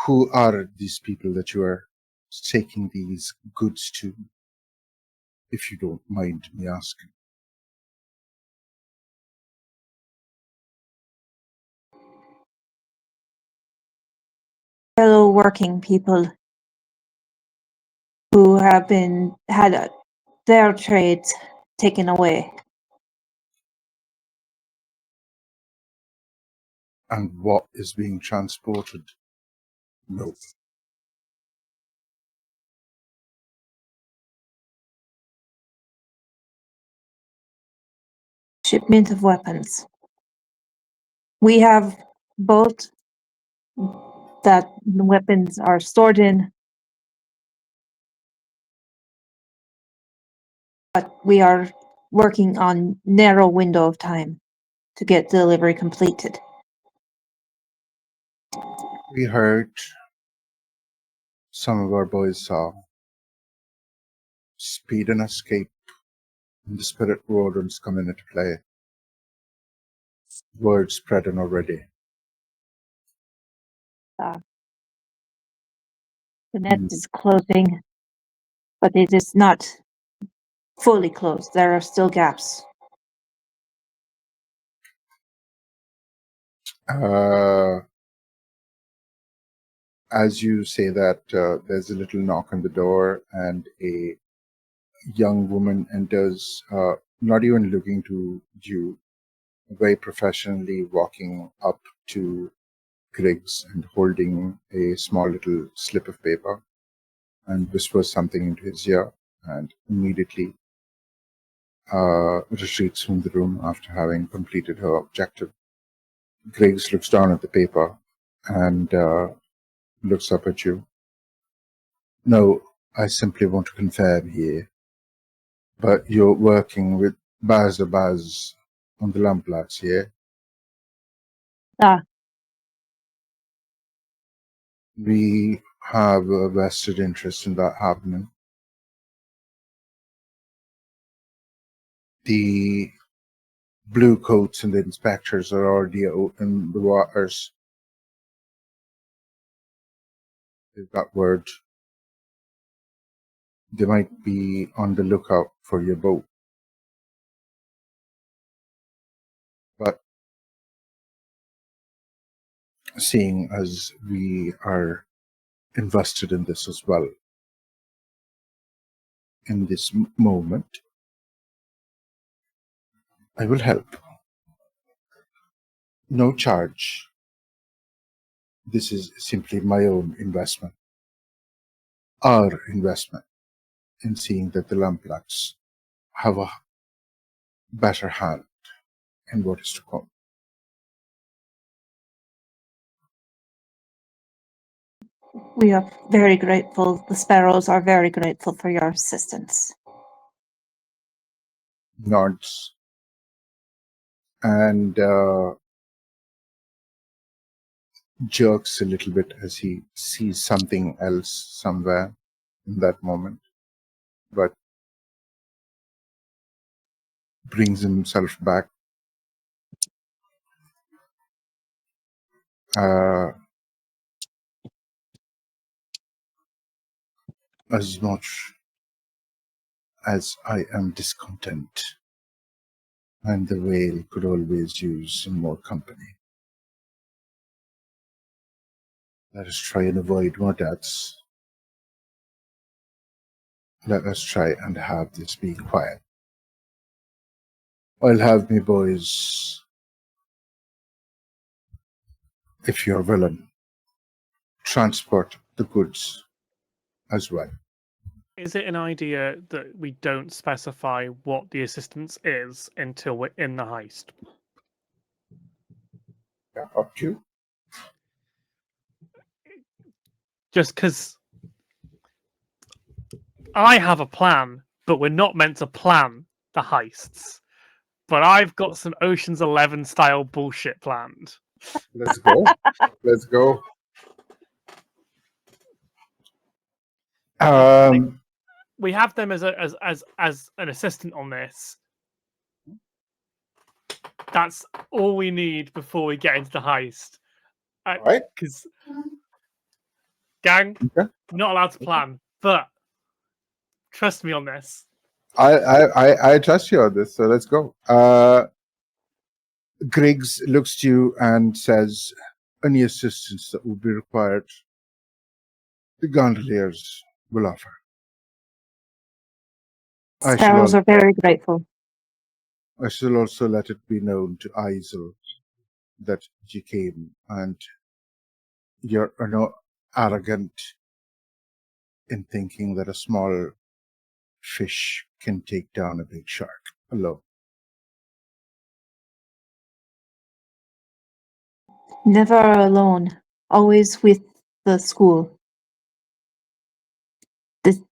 Speaker 1: Who are these people that you are taking these goods to, if you don't mind me asking?
Speaker 2: Fellow working people who have had their trades taken away.
Speaker 1: And what is being transported? No.
Speaker 2: Shipment of weapons. We have both that the weapons are stored in, but we are working on narrow window of time to get delivery completed.
Speaker 1: We heard some of our boys saw speed and escape, and the spirit wardens come into play. Word spreading already.
Speaker 2: The net is closing, but it is not fully closed. There are still gaps.
Speaker 1: As you say that, there's a little knock on the door, and a young woman enters, not even looking to you, very professionally walking up to Griggs and holding a small little slip of paper and whispers something into his ear and immediately retreats from the room after having completed her objective. Griggs looks down at the paper and looks up at you. No, I simply want to confirm here, but you're working with Baz on the Lamplats, yeah? We have a vested interest in that happening. The blue coats and the inspectors are already out in the waters. They've got word. They might be on the lookout for your boat. But seeing as we are invested in this as well. In this moment, I will help. No charge. This is simply my own investment. Our investment in seeing that the Lamplats have a better hand in what is to come.
Speaker 2: We are very grateful. The Sparrows are very grateful for your assistance.
Speaker 1: Nods and jerks a little bit as he sees something else somewhere in that moment, but brings himself back. As much as I am discontent, and the whale could always use some more company. Let us try and avoid more deaths. Let us try and have this be quiet. I'll have me boys, if you're willing, transport the goods as well.
Speaker 3: Is it an idea that we don't specify what the assistance is until we're in the heist?
Speaker 1: Yeah, up to you.
Speaker 3: Just because I have a plan, but we're not meant to plan the heists. But I've got some Ocean's 11 style bullshit planned.
Speaker 1: Let's go. Let's go.
Speaker 3: We have them as an assistant on this. That's all we need before we get into the heist.
Speaker 1: Right.
Speaker 3: Because, gang,
Speaker 1: Okay.
Speaker 3: we're not allowed to plan, but trust me on this.
Speaker 1: I trust you on this, so let's go. Griggs looks to you and says, any assistance that would be required, the gondoliers will offer.
Speaker 2: Sparrows are very grateful.
Speaker 1: I shall also let it be known to Isel that you came and you're not arrogant in thinking that a small fish can take down a big shark alone.
Speaker 2: Never alone. Always with the school.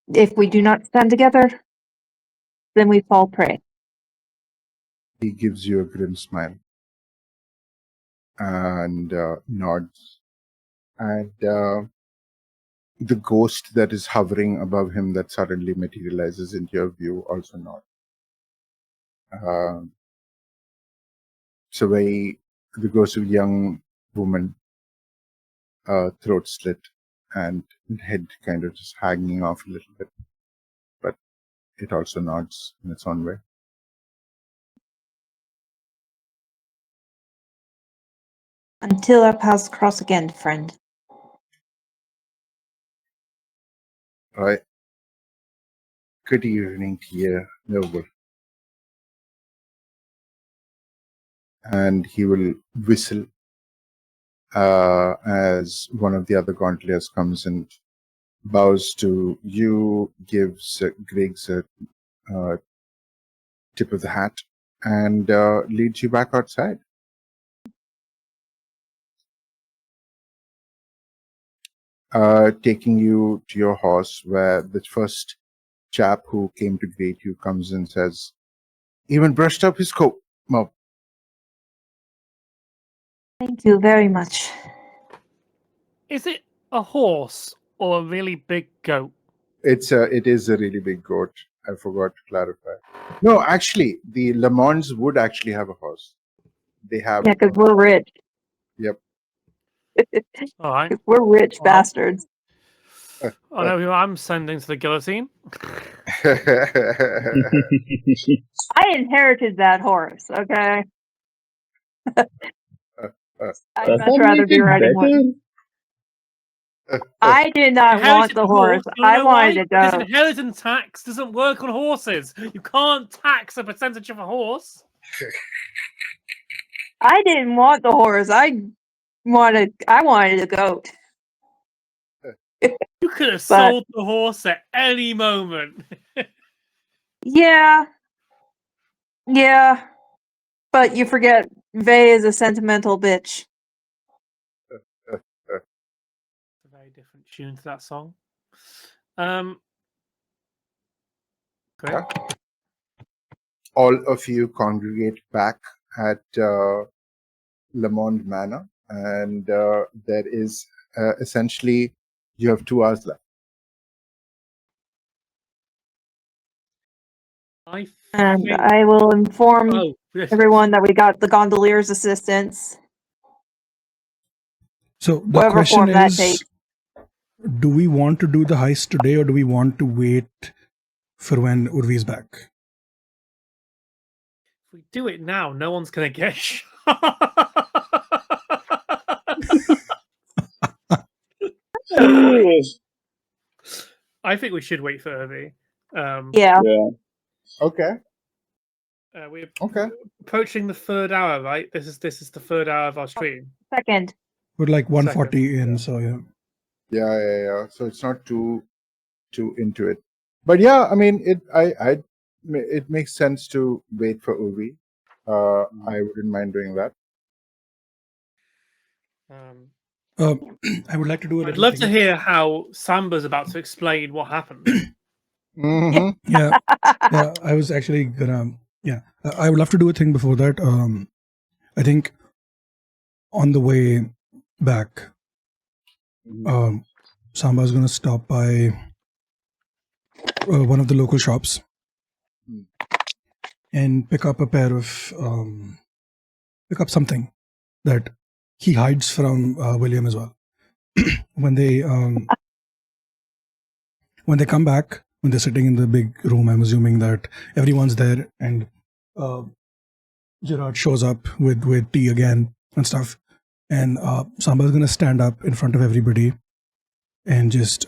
Speaker 2: If we do not stand together, then we fall prey.
Speaker 1: He gives you a grim smile and nods. And the ghost that is hovering above him that suddenly materializes into your view also nods. So the ghost of a young woman, throat slit and head kind of just hanging off a little bit. But it also nods in its own way.
Speaker 2: Until our paths cross again, friend.
Speaker 1: All right. Good evening to you, noble. And he will whistle as one of the other gondoliers comes and bows to you, gives Griggs a tip of the hat, and leads you back outside. Taking you to your horse, where the first chap who came to greet you comes and says, even brushed up his coat, Mo.
Speaker 2: Thank you very much.
Speaker 3: Is it a horse or a really big goat?
Speaker 1: It is a really big goat. I forgot to clarify. No, actually, the Le Mans would actually have a horse. They have.
Speaker 2: Yeah, because we're rich.
Speaker 1: Yep.
Speaker 3: All right.
Speaker 2: We're rich bastards.
Speaker 3: I know who I'm sending to the guillotine.
Speaker 2: I inherited that horse, okay? I'd much rather be riding one. I did not want the horse. I wanted a
Speaker 3: Because
Speaker 2: goat.
Speaker 3: inheritance tax doesn't work on horses. You can't tax a percentage of a horse.
Speaker 2: I didn't want the horse. I wanted a goat.
Speaker 3: You could have sold the horse at any moment.
Speaker 2: Yeah. But you forget Vey is a sentimental bitch.
Speaker 3: It's a very different tune to that song. Great.
Speaker 1: All of you congregate back at Lamond Manor, and there is essentially you have 2 hours left.
Speaker 2: And I will inform everyone that we got the gondolier's assistance.
Speaker 4: So the
Speaker 2: Whatever
Speaker 4: question
Speaker 2: form that
Speaker 4: is,
Speaker 2: takes.
Speaker 4: do we want to do the heist today, or do we want to wait for when Urvi is back?
Speaker 3: If we do it now, no one's going to get shot. I think we should wait for Urvi.
Speaker 2: Yeah.
Speaker 1: Okay.
Speaker 3: We're
Speaker 1: Okay.
Speaker 3: approaching the 3rd hour, right? This is the 3rd hour of our stream.
Speaker 2: Second.
Speaker 4: We're like 140 in, so yeah.
Speaker 1: Yeah. So it's not too into it, but yeah, I mean, it makes sense to wait for Urvi. I wouldn't mind doing that.
Speaker 4: I would like to do a
Speaker 3: I'd
Speaker 4: little
Speaker 3: love
Speaker 4: thing.
Speaker 3: to hear how Samba's about to explain what happened.
Speaker 4: Yeah, I was actually gonna. Yeah, I would love to do a thing before that. I think on the way back, Samba's gonna stop by one of the local shops and pick up a pair of pick up something that he hides from William as well. when they come back, when they're sitting in the big room, I'm assuming that everyone's there, and Gerard shows up with tea again and stuff, and Samba's gonna stand up in front of everybody and just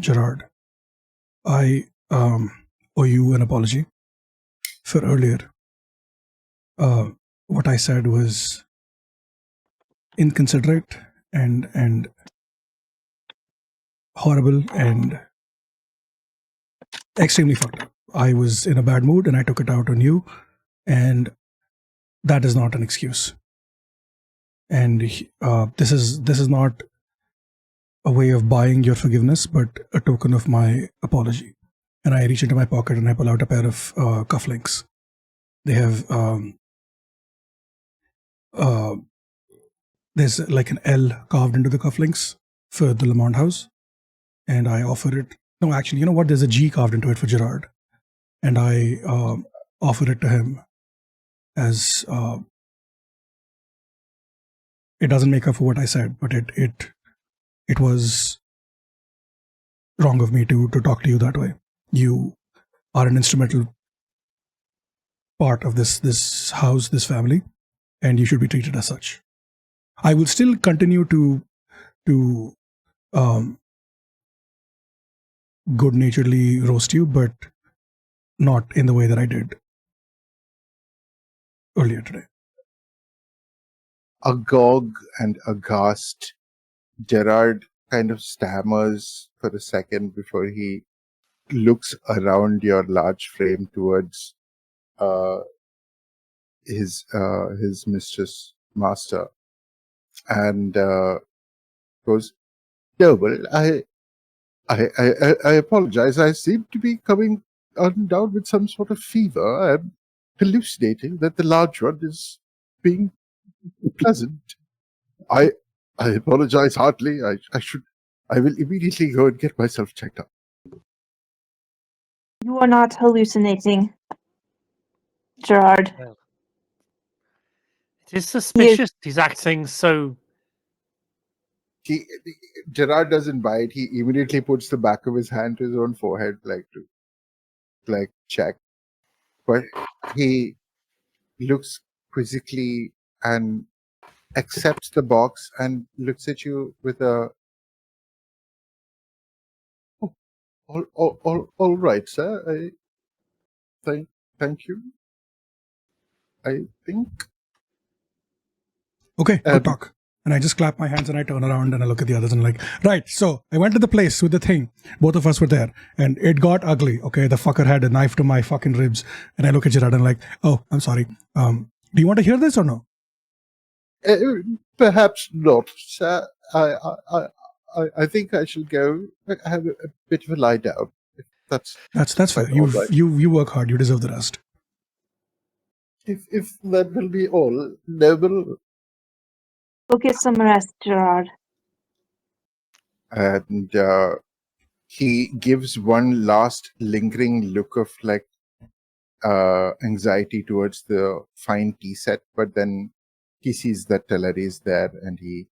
Speaker 4: Gerard, I owe you an apology for earlier. What I said was inconsiderate and horrible and extremely fucked up. I was in a bad mood and I took it out on you, and that is not an excuse. And this is not a way of buying your forgiveness, but a token of my apology. And I reach into my pocket and I pull out a pair of cufflinks. They have there's like an L carved into the cufflinks for the Lamont house, and I offer it. No, actually, you know what? There's a G carved into it for Gerard, and I offer it to him as it doesn't make up for what I said, but it was wrong of me to talk to you that way. You are an instrumental part of this house, this family, and you should be treated as such. I will still continue to good-naturedly roast you, but not in the way that I did earlier today.
Speaker 1: Agog and aghast, Gerard kind of stammers for a second before he looks around your large frame towards his mistress master, and goes, "No, well, I apologize. I seem to be coming down with some sort of fever. I'm hallucinating that the large one is being pleasant. I apologize heartily. I will immediately go and get myself checked up."
Speaker 2: You are not hallucinating, Gerard.
Speaker 3: It is suspicious he's acting so...
Speaker 1: Gerard doesn't buy it. He immediately puts the back of his hand to his own forehead, like check. But he looks quizzically and accepts the box and looks at you with a all right, sir. Thank you. I think.
Speaker 4: Okay, good talk. And I just clap my hands and I turn around and I look at the others and like, right, so I went to the place with the thing. Both of us were there and it got ugly. Okay, the fucker had a knife to my fucking ribs. And I look at Gerard and like, oh, I'm sorry. Do you want to hear this or no?
Speaker 1: Perhaps not, sir. I think I shall go. I have a bit of a lie down. That's
Speaker 4: fair. You work hard. You deserve the rest.
Speaker 1: If that will be all, noble.
Speaker 2: Go get some rest, Gerard.
Speaker 1: And he gives one last lingering look of like anxiety towards the fine tea set, but then he sees that Telari is there and he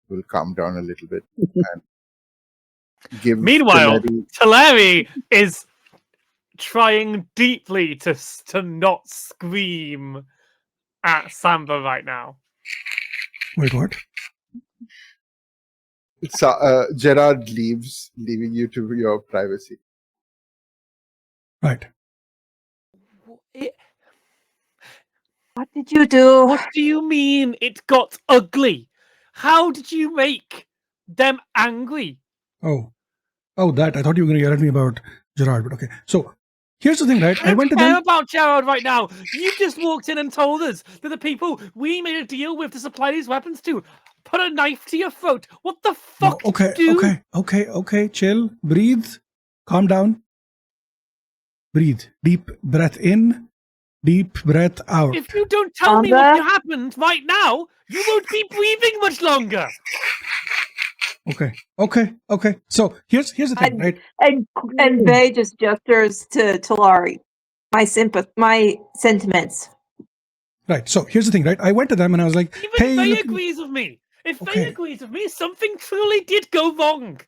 Speaker 1: will calm down a little bit and give.
Speaker 3: Meanwhile, Telari is trying deeply to not scream at Samba right now.
Speaker 4: Wait, what?
Speaker 1: So, Gerard leaves, leaving you to your privacy.
Speaker 4: Right.
Speaker 2: What did you do?
Speaker 3: What do you mean it got ugly? How did you make them angry?
Speaker 4: Oh, that. I thought you were going to yell at me about Gerard, but okay. So, here's the thing, right?
Speaker 3: I
Speaker 4: went to
Speaker 3: care
Speaker 4: them.
Speaker 3: about Gerard right now. You just walked in and told us that the people we made a deal with to supply these weapons to put a knife to your throat. What the fuck did you do?
Speaker 4: Okay. Chill. Breathe. Calm down. Breathe. Deep breath in. Deep breath out.
Speaker 3: If you don't tell me what happened right now, you won't be breathing much longer.
Speaker 4: Okay. So here's the thing, right?
Speaker 2: And Vay just gestures to Talari. My sentiments.
Speaker 4: Right. So here's the thing, right? I went to them and I was like,
Speaker 3: Even
Speaker 4: "Hey,
Speaker 3: Vay agrees with me. If Vay agrees with me, something truly did go wrong."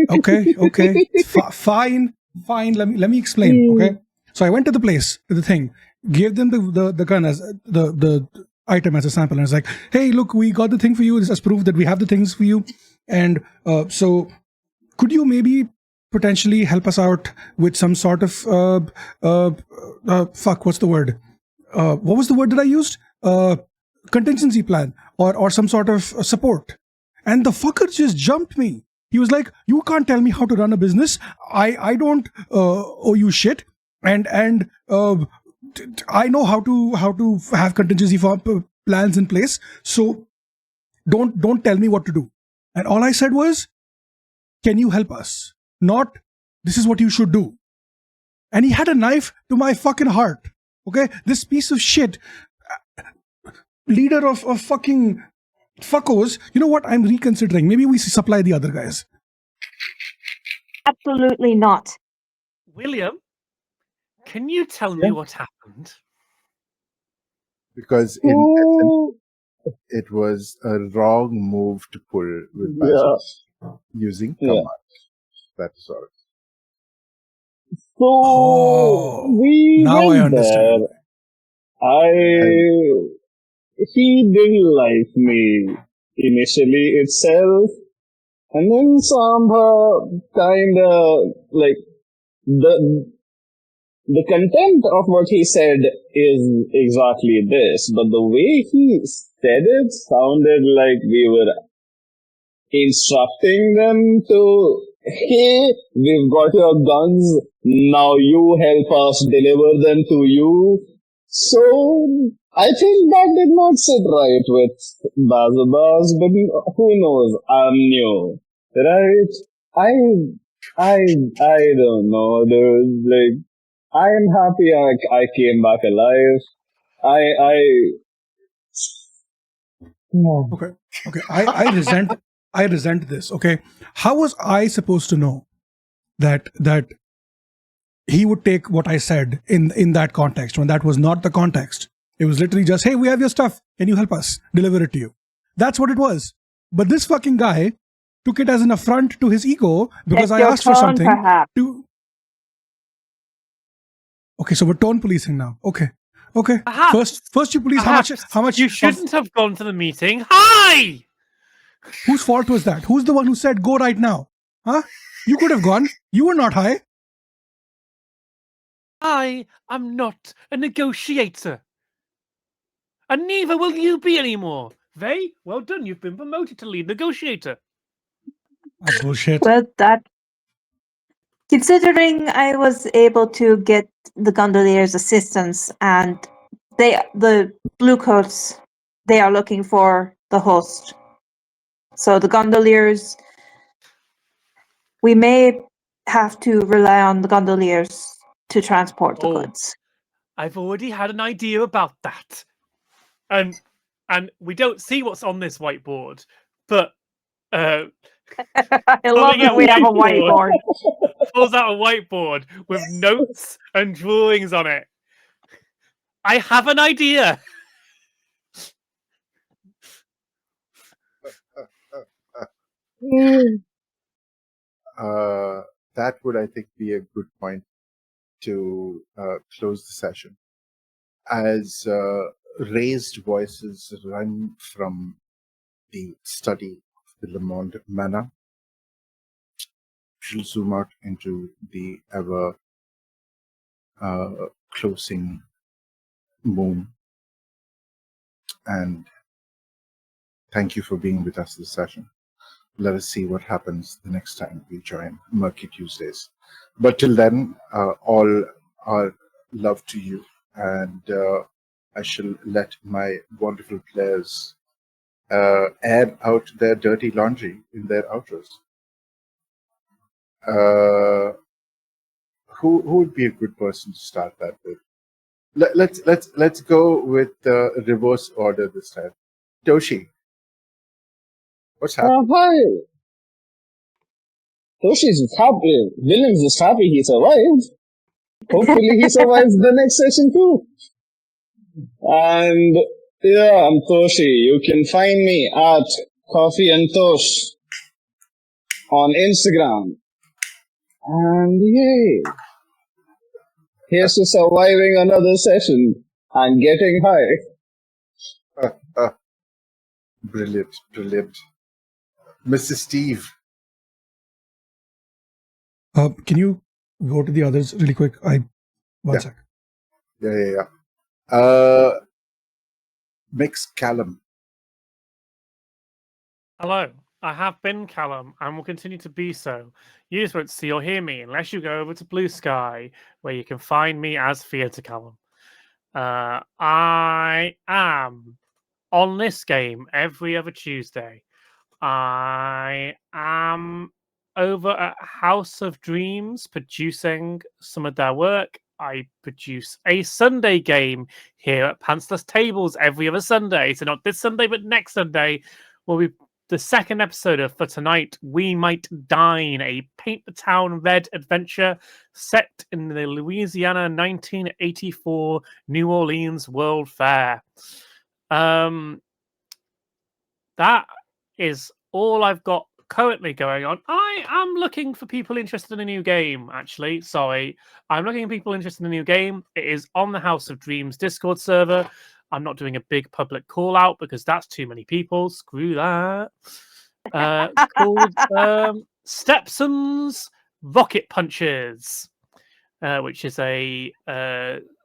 Speaker 4: Okay. Fine. Let me explain. Okay. So I went to the place, to the thing, gave them the gun as the item as a sample, and I was like, "Hey, look, we got the thing for you. This has proof that we have the things for you." And so, could you maybe potentially help us out with some sort of what's the word? What was the word that I used? Contingency plan or some sort of support. And the fucker just jumped me. He was like, "You can't tell me how to run a business. I don't owe you shit. And I know how to have contingency plans in place. So don't tell me what to do." And all I said was, "Can you help us? Not, this is what you should do." And he had a knife to my fucking heart. Okay? This piece of shit, leader of fucking fuckos, you know what? I'm reconsidering. Maybe we supply the other guys.
Speaker 2: Absolutely not.
Speaker 3: William, can you tell me what happened?
Speaker 1: Because in essence, it was a wrong move to pull with using command. That's all.
Speaker 5: So we
Speaker 4: now
Speaker 5: went
Speaker 4: I understand.
Speaker 5: there. He didn't like me initially itself, and then Samba kinda like the content of what he said is exactly this, but the way he said it sounded like we were instructing them to, "Hey, we've got your guns, now you help us deliver them to you." So, I think that did not sit right with Bazabaz, but who knows, I'm new, right? I don't know, dude, like, I am happy I came back alive. No.
Speaker 4: Okay. I resent this. Okay. How was I supposed to know that he would take what I said in that context when that was not the context? It was literally just, "Hey, we have your stuff. Can you help us deliver it to you?" That's what it was. But this fucking guy took it as an affront to his ego because I asked for something
Speaker 2: perhaps.
Speaker 4: to. Okay, so we're tone policing now. Okay. Okay.
Speaker 3: Perhaps-
Speaker 4: First, you please.
Speaker 3: Perhaps
Speaker 4: How much?
Speaker 3: you shouldn't have gone to the meeting. Hi!
Speaker 4: Whose fault was that? Who's the one who said go right now? Huh? You could have gone. You were not high.
Speaker 3: I am not a negotiator. And neither will you be anymore. Vey, well done. You've been promoted to lead negotiator.
Speaker 4: That's bullshit.
Speaker 2: Well, that considering I was able to get the gondoliers' assistance, and the bluecoats, they are looking for the host. So the gondoliers, we may have to rely on the gondoliers to transport the
Speaker 3: Oh.
Speaker 2: goods.
Speaker 3: I've already had an idea about that. And we don't see what's on this whiteboard, but
Speaker 2: I love
Speaker 3: Pulling
Speaker 2: that
Speaker 3: out
Speaker 2: we have a
Speaker 3: whiteboard.
Speaker 2: whiteboard.
Speaker 3: pulls out a whiteboard with notes and drawings on it. I have an idea.
Speaker 1: That would, I think, be a good point to close the session. As raised voices run from the study of the Le Monde Manor, she'll zoom out into the ever closing moon. And thank you for being with us this session. Let us see what happens the next time we join Murky Tuesdays. But till then, all our love to you, and I shall let my wonderful players air out their dirty laundry in their outros. Who would be a good person to start that with? Let's go with reverse order this time. Toshi, what's happening?
Speaker 5: Hi. Toshi's just happy. William's just happy he survived. Hopefully he survives the next session too. And yeah, I'm Toshi. You can find me at Coffee and Tosh on Instagram. And yay. Here's to surviving another session and getting high.
Speaker 1: Brilliant. Mr. Steve.
Speaker 4: Can you go to the others really quick? One sec.
Speaker 1: Yeah. Mix Callum.
Speaker 3: Hello, I have been Callum and will continue to be so. You just won't see or hear me unless you go over to Blue Sky, where you can find me as Theatre Callum. I am on this game every other Tuesday. I am over at House of Dreams producing some of their work. I produce a Sunday game here at Pantsless Tables every other Sunday. So not this Sunday, but next Sunday will be the second episode of For Tonight We Might Dine, a Paint the Town Red adventure set in the Louisiana 1984 New Orleans World Fair. That is all I've got currently going on. I am looking for people interested in a new game, actually. Sorry. I'm looking for people interested in a new game. It is on the House of Dreams Discord server. I'm not doing a big public call out because that's too many people. Screw that. Called Stepson's Rocket Punches, which is a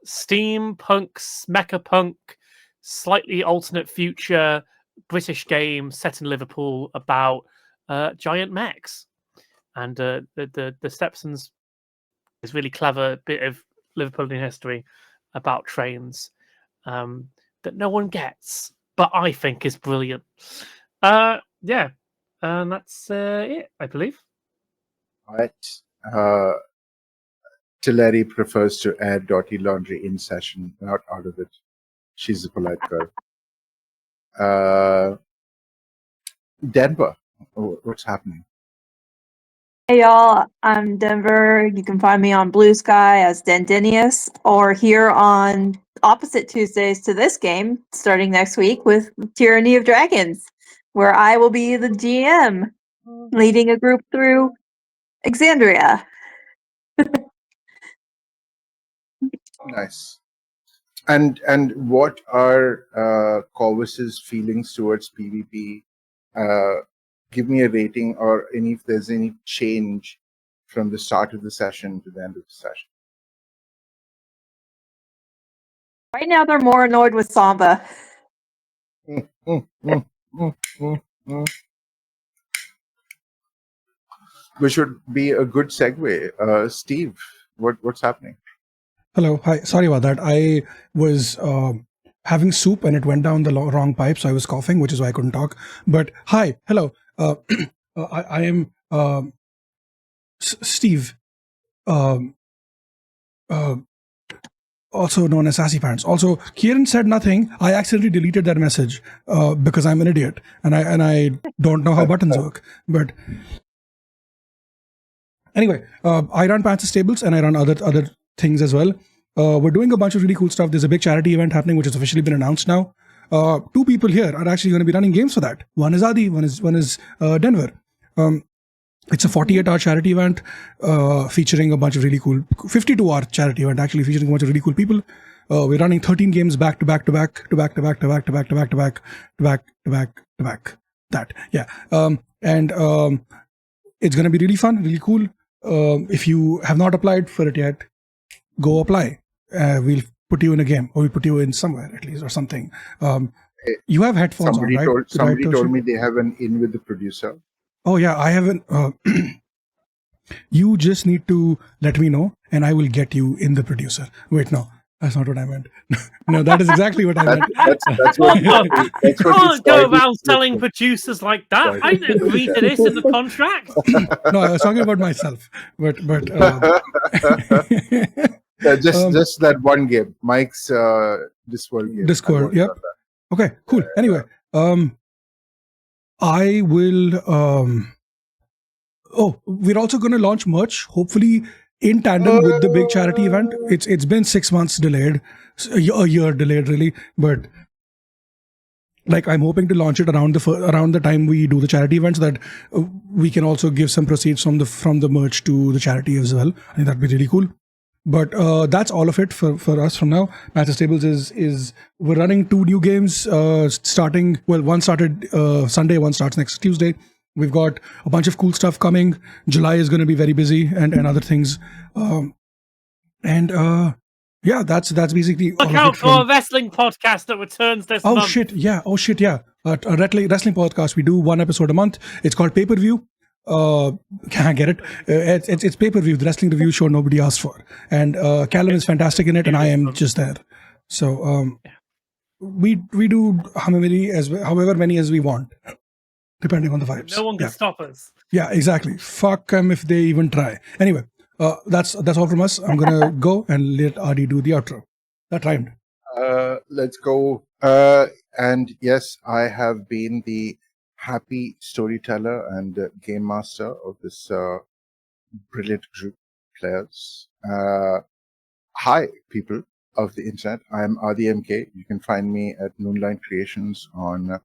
Speaker 3: steampunk, mecha punk, slightly alternate future British game set in Liverpool about giant mechs. And the Stepsons is really clever bit of Liverpoolian history about trains that no one gets, but I think is brilliant. Yeah, and that's it, I believe.
Speaker 1: All right. Tilleri prefers to air dirty laundry in session, not out of it. She's a polite girl. Denver, what's happening?
Speaker 2: Hey y'all, I'm Denver. You can find me on Blue Sky as Dendinius, or here on opposite Tuesdays to this game, starting next week with Tyranny of Dragons, where I will be the GM, leading a group through Exandria.
Speaker 1: Nice. And what are Corvus's feelings towards PvP? Give me a rating, or if there's any change from the start of the session to the end of the session.
Speaker 2: Right now, they're more annoyed with Samba.
Speaker 1: Which would be a good segue. Steve, what's happening?
Speaker 4: Hello. Hi. Sorry about that. I was having soup and it went down the wrong pipe, so I was coughing, which is why I couldn't talk. But hi. Hello. I am Steve. Also known as Sassy Pants. Also, Kieran said nothing. I accidentally deleted that message because I'm an idiot and I don't know how buttons work. But anyway, I run Pantsless tables and I run other things as well. We're doing a bunch of really cool stuff. There's a big charity event happening, which has officially been announced now. Two people here are actually going to be running games for that. One is Adi, one is Denver. It's a 48-hour charity event featuring a bunch of really cool 52-hour charity event actually featuring a bunch of really cool people. We're running 13 games back to back. That yeah, and it's going to be really fun, really cool. If you have not applied for it yet, go apply. We'll put you in a game, or we'll put you in somewhere at least, or something. You have headphones on, right?
Speaker 1: Somebody told me they have an in with the producer.
Speaker 4: Oh yeah, I haven't. You just need to let me know, and I will get you in the producer. Wait, no, that's not what I meant. No, that is exactly what I meant.
Speaker 1: That's what
Speaker 3: you can't go around telling producers like that. I didn't agree to this in the contract.
Speaker 4: No, I was talking about myself, but
Speaker 1: yeah, just that one game, Mike's Discworld game.
Speaker 4: Discworld, yep. Okay, cool. Anyway, I will. We're also going to launch merch, hopefully in tandem with the big charity event. It's been 6 months delayed, a year delayed, really. But like, I'm hoping to launch it around the time we do the charity event, so that we can also give some proceeds from the merch to the charity as well. I think that'd be really cool. But that's all of it for us from now. Pantsless Tables is we're running 2 new games starting. Well, one started Sunday, one starts next Tuesday. We've got a bunch of cool stuff coming. July is going to be very busy and other things. Yeah, that's basically.
Speaker 3: Look out for a wrestling podcast that returns this month.
Speaker 4: Oh shit! Yeah. A wrestling podcast. We do 1 episode a month. It's called Pay Per View. Can I get it? It's pay per view, the wrestling review show nobody asked for, and Callum is fantastic in it, and I am just there. So we do however many as we want, depending on the vibes.
Speaker 3: No one can stop us.
Speaker 4: Yeah, exactly. Fuck them if they even try. Anyway, that's all from us. I'm gonna go and let Adi do the outro. That rhymed.
Speaker 1: Let's go. And yes, I have been the happy storyteller and game master of this brilliant group of players. Hi, people of the internet. I'm RDMK. You can find me at Moonlight Creations on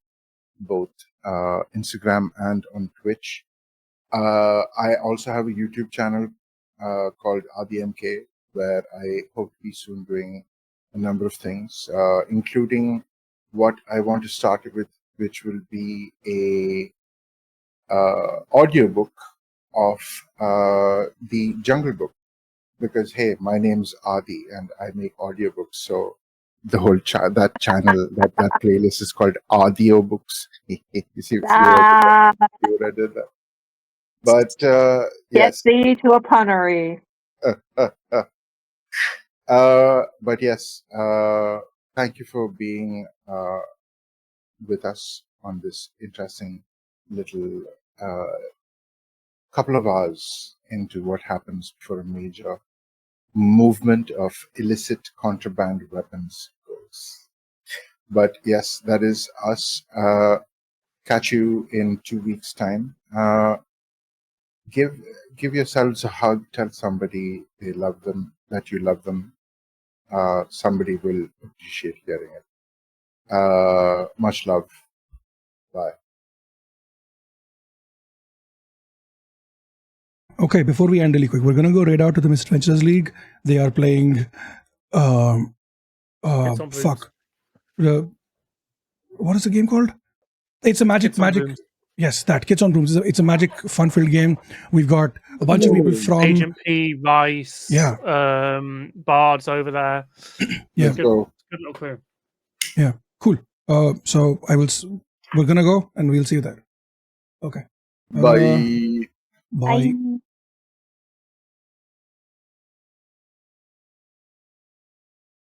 Speaker 1: both Instagram and on Twitch. I also have a YouTube channel called RDMK, where I hope to be soon doing a number of things, including what I want to start with, which will be a audiobook of the Jungle Book, because hey, my name's Adi and I make audiobooks, so the whole that channel, that playlist is called Audiobooks. You see what I did that. But yes,
Speaker 2: get thee to a punnery.
Speaker 1: But yes, thank you for being with us on this interesting little couple of hours into what happens before a major movement of illicit contraband weapons goes. But yes, that is us. Catch you in 2 weeks' time. Give yourselves a hug. Tell somebody they love them, that you love them. Somebody will appreciate hearing it. Much love. Bye.
Speaker 4: Okay, before we end really quick, we're going to go right out to the Misadventures League. They are playing
Speaker 3: Kids on Brooms.
Speaker 4: Fuck. What is the game called? It's a magic.
Speaker 3: Kids on Brooms.
Speaker 4: Yes, that Kids on Brooms. It's a magic, fun-filled game. We've got a bunch of people from
Speaker 3: Agent P, Rice,
Speaker 4: Yeah.
Speaker 3: Bards over there.
Speaker 4: Yeah.
Speaker 1: Let's go.
Speaker 3: Good little crew.
Speaker 4: Yeah, cool. So we're gonna go and we'll see you there. Okay.
Speaker 1: Bye.
Speaker 4: Bye.
Speaker 2: Bye.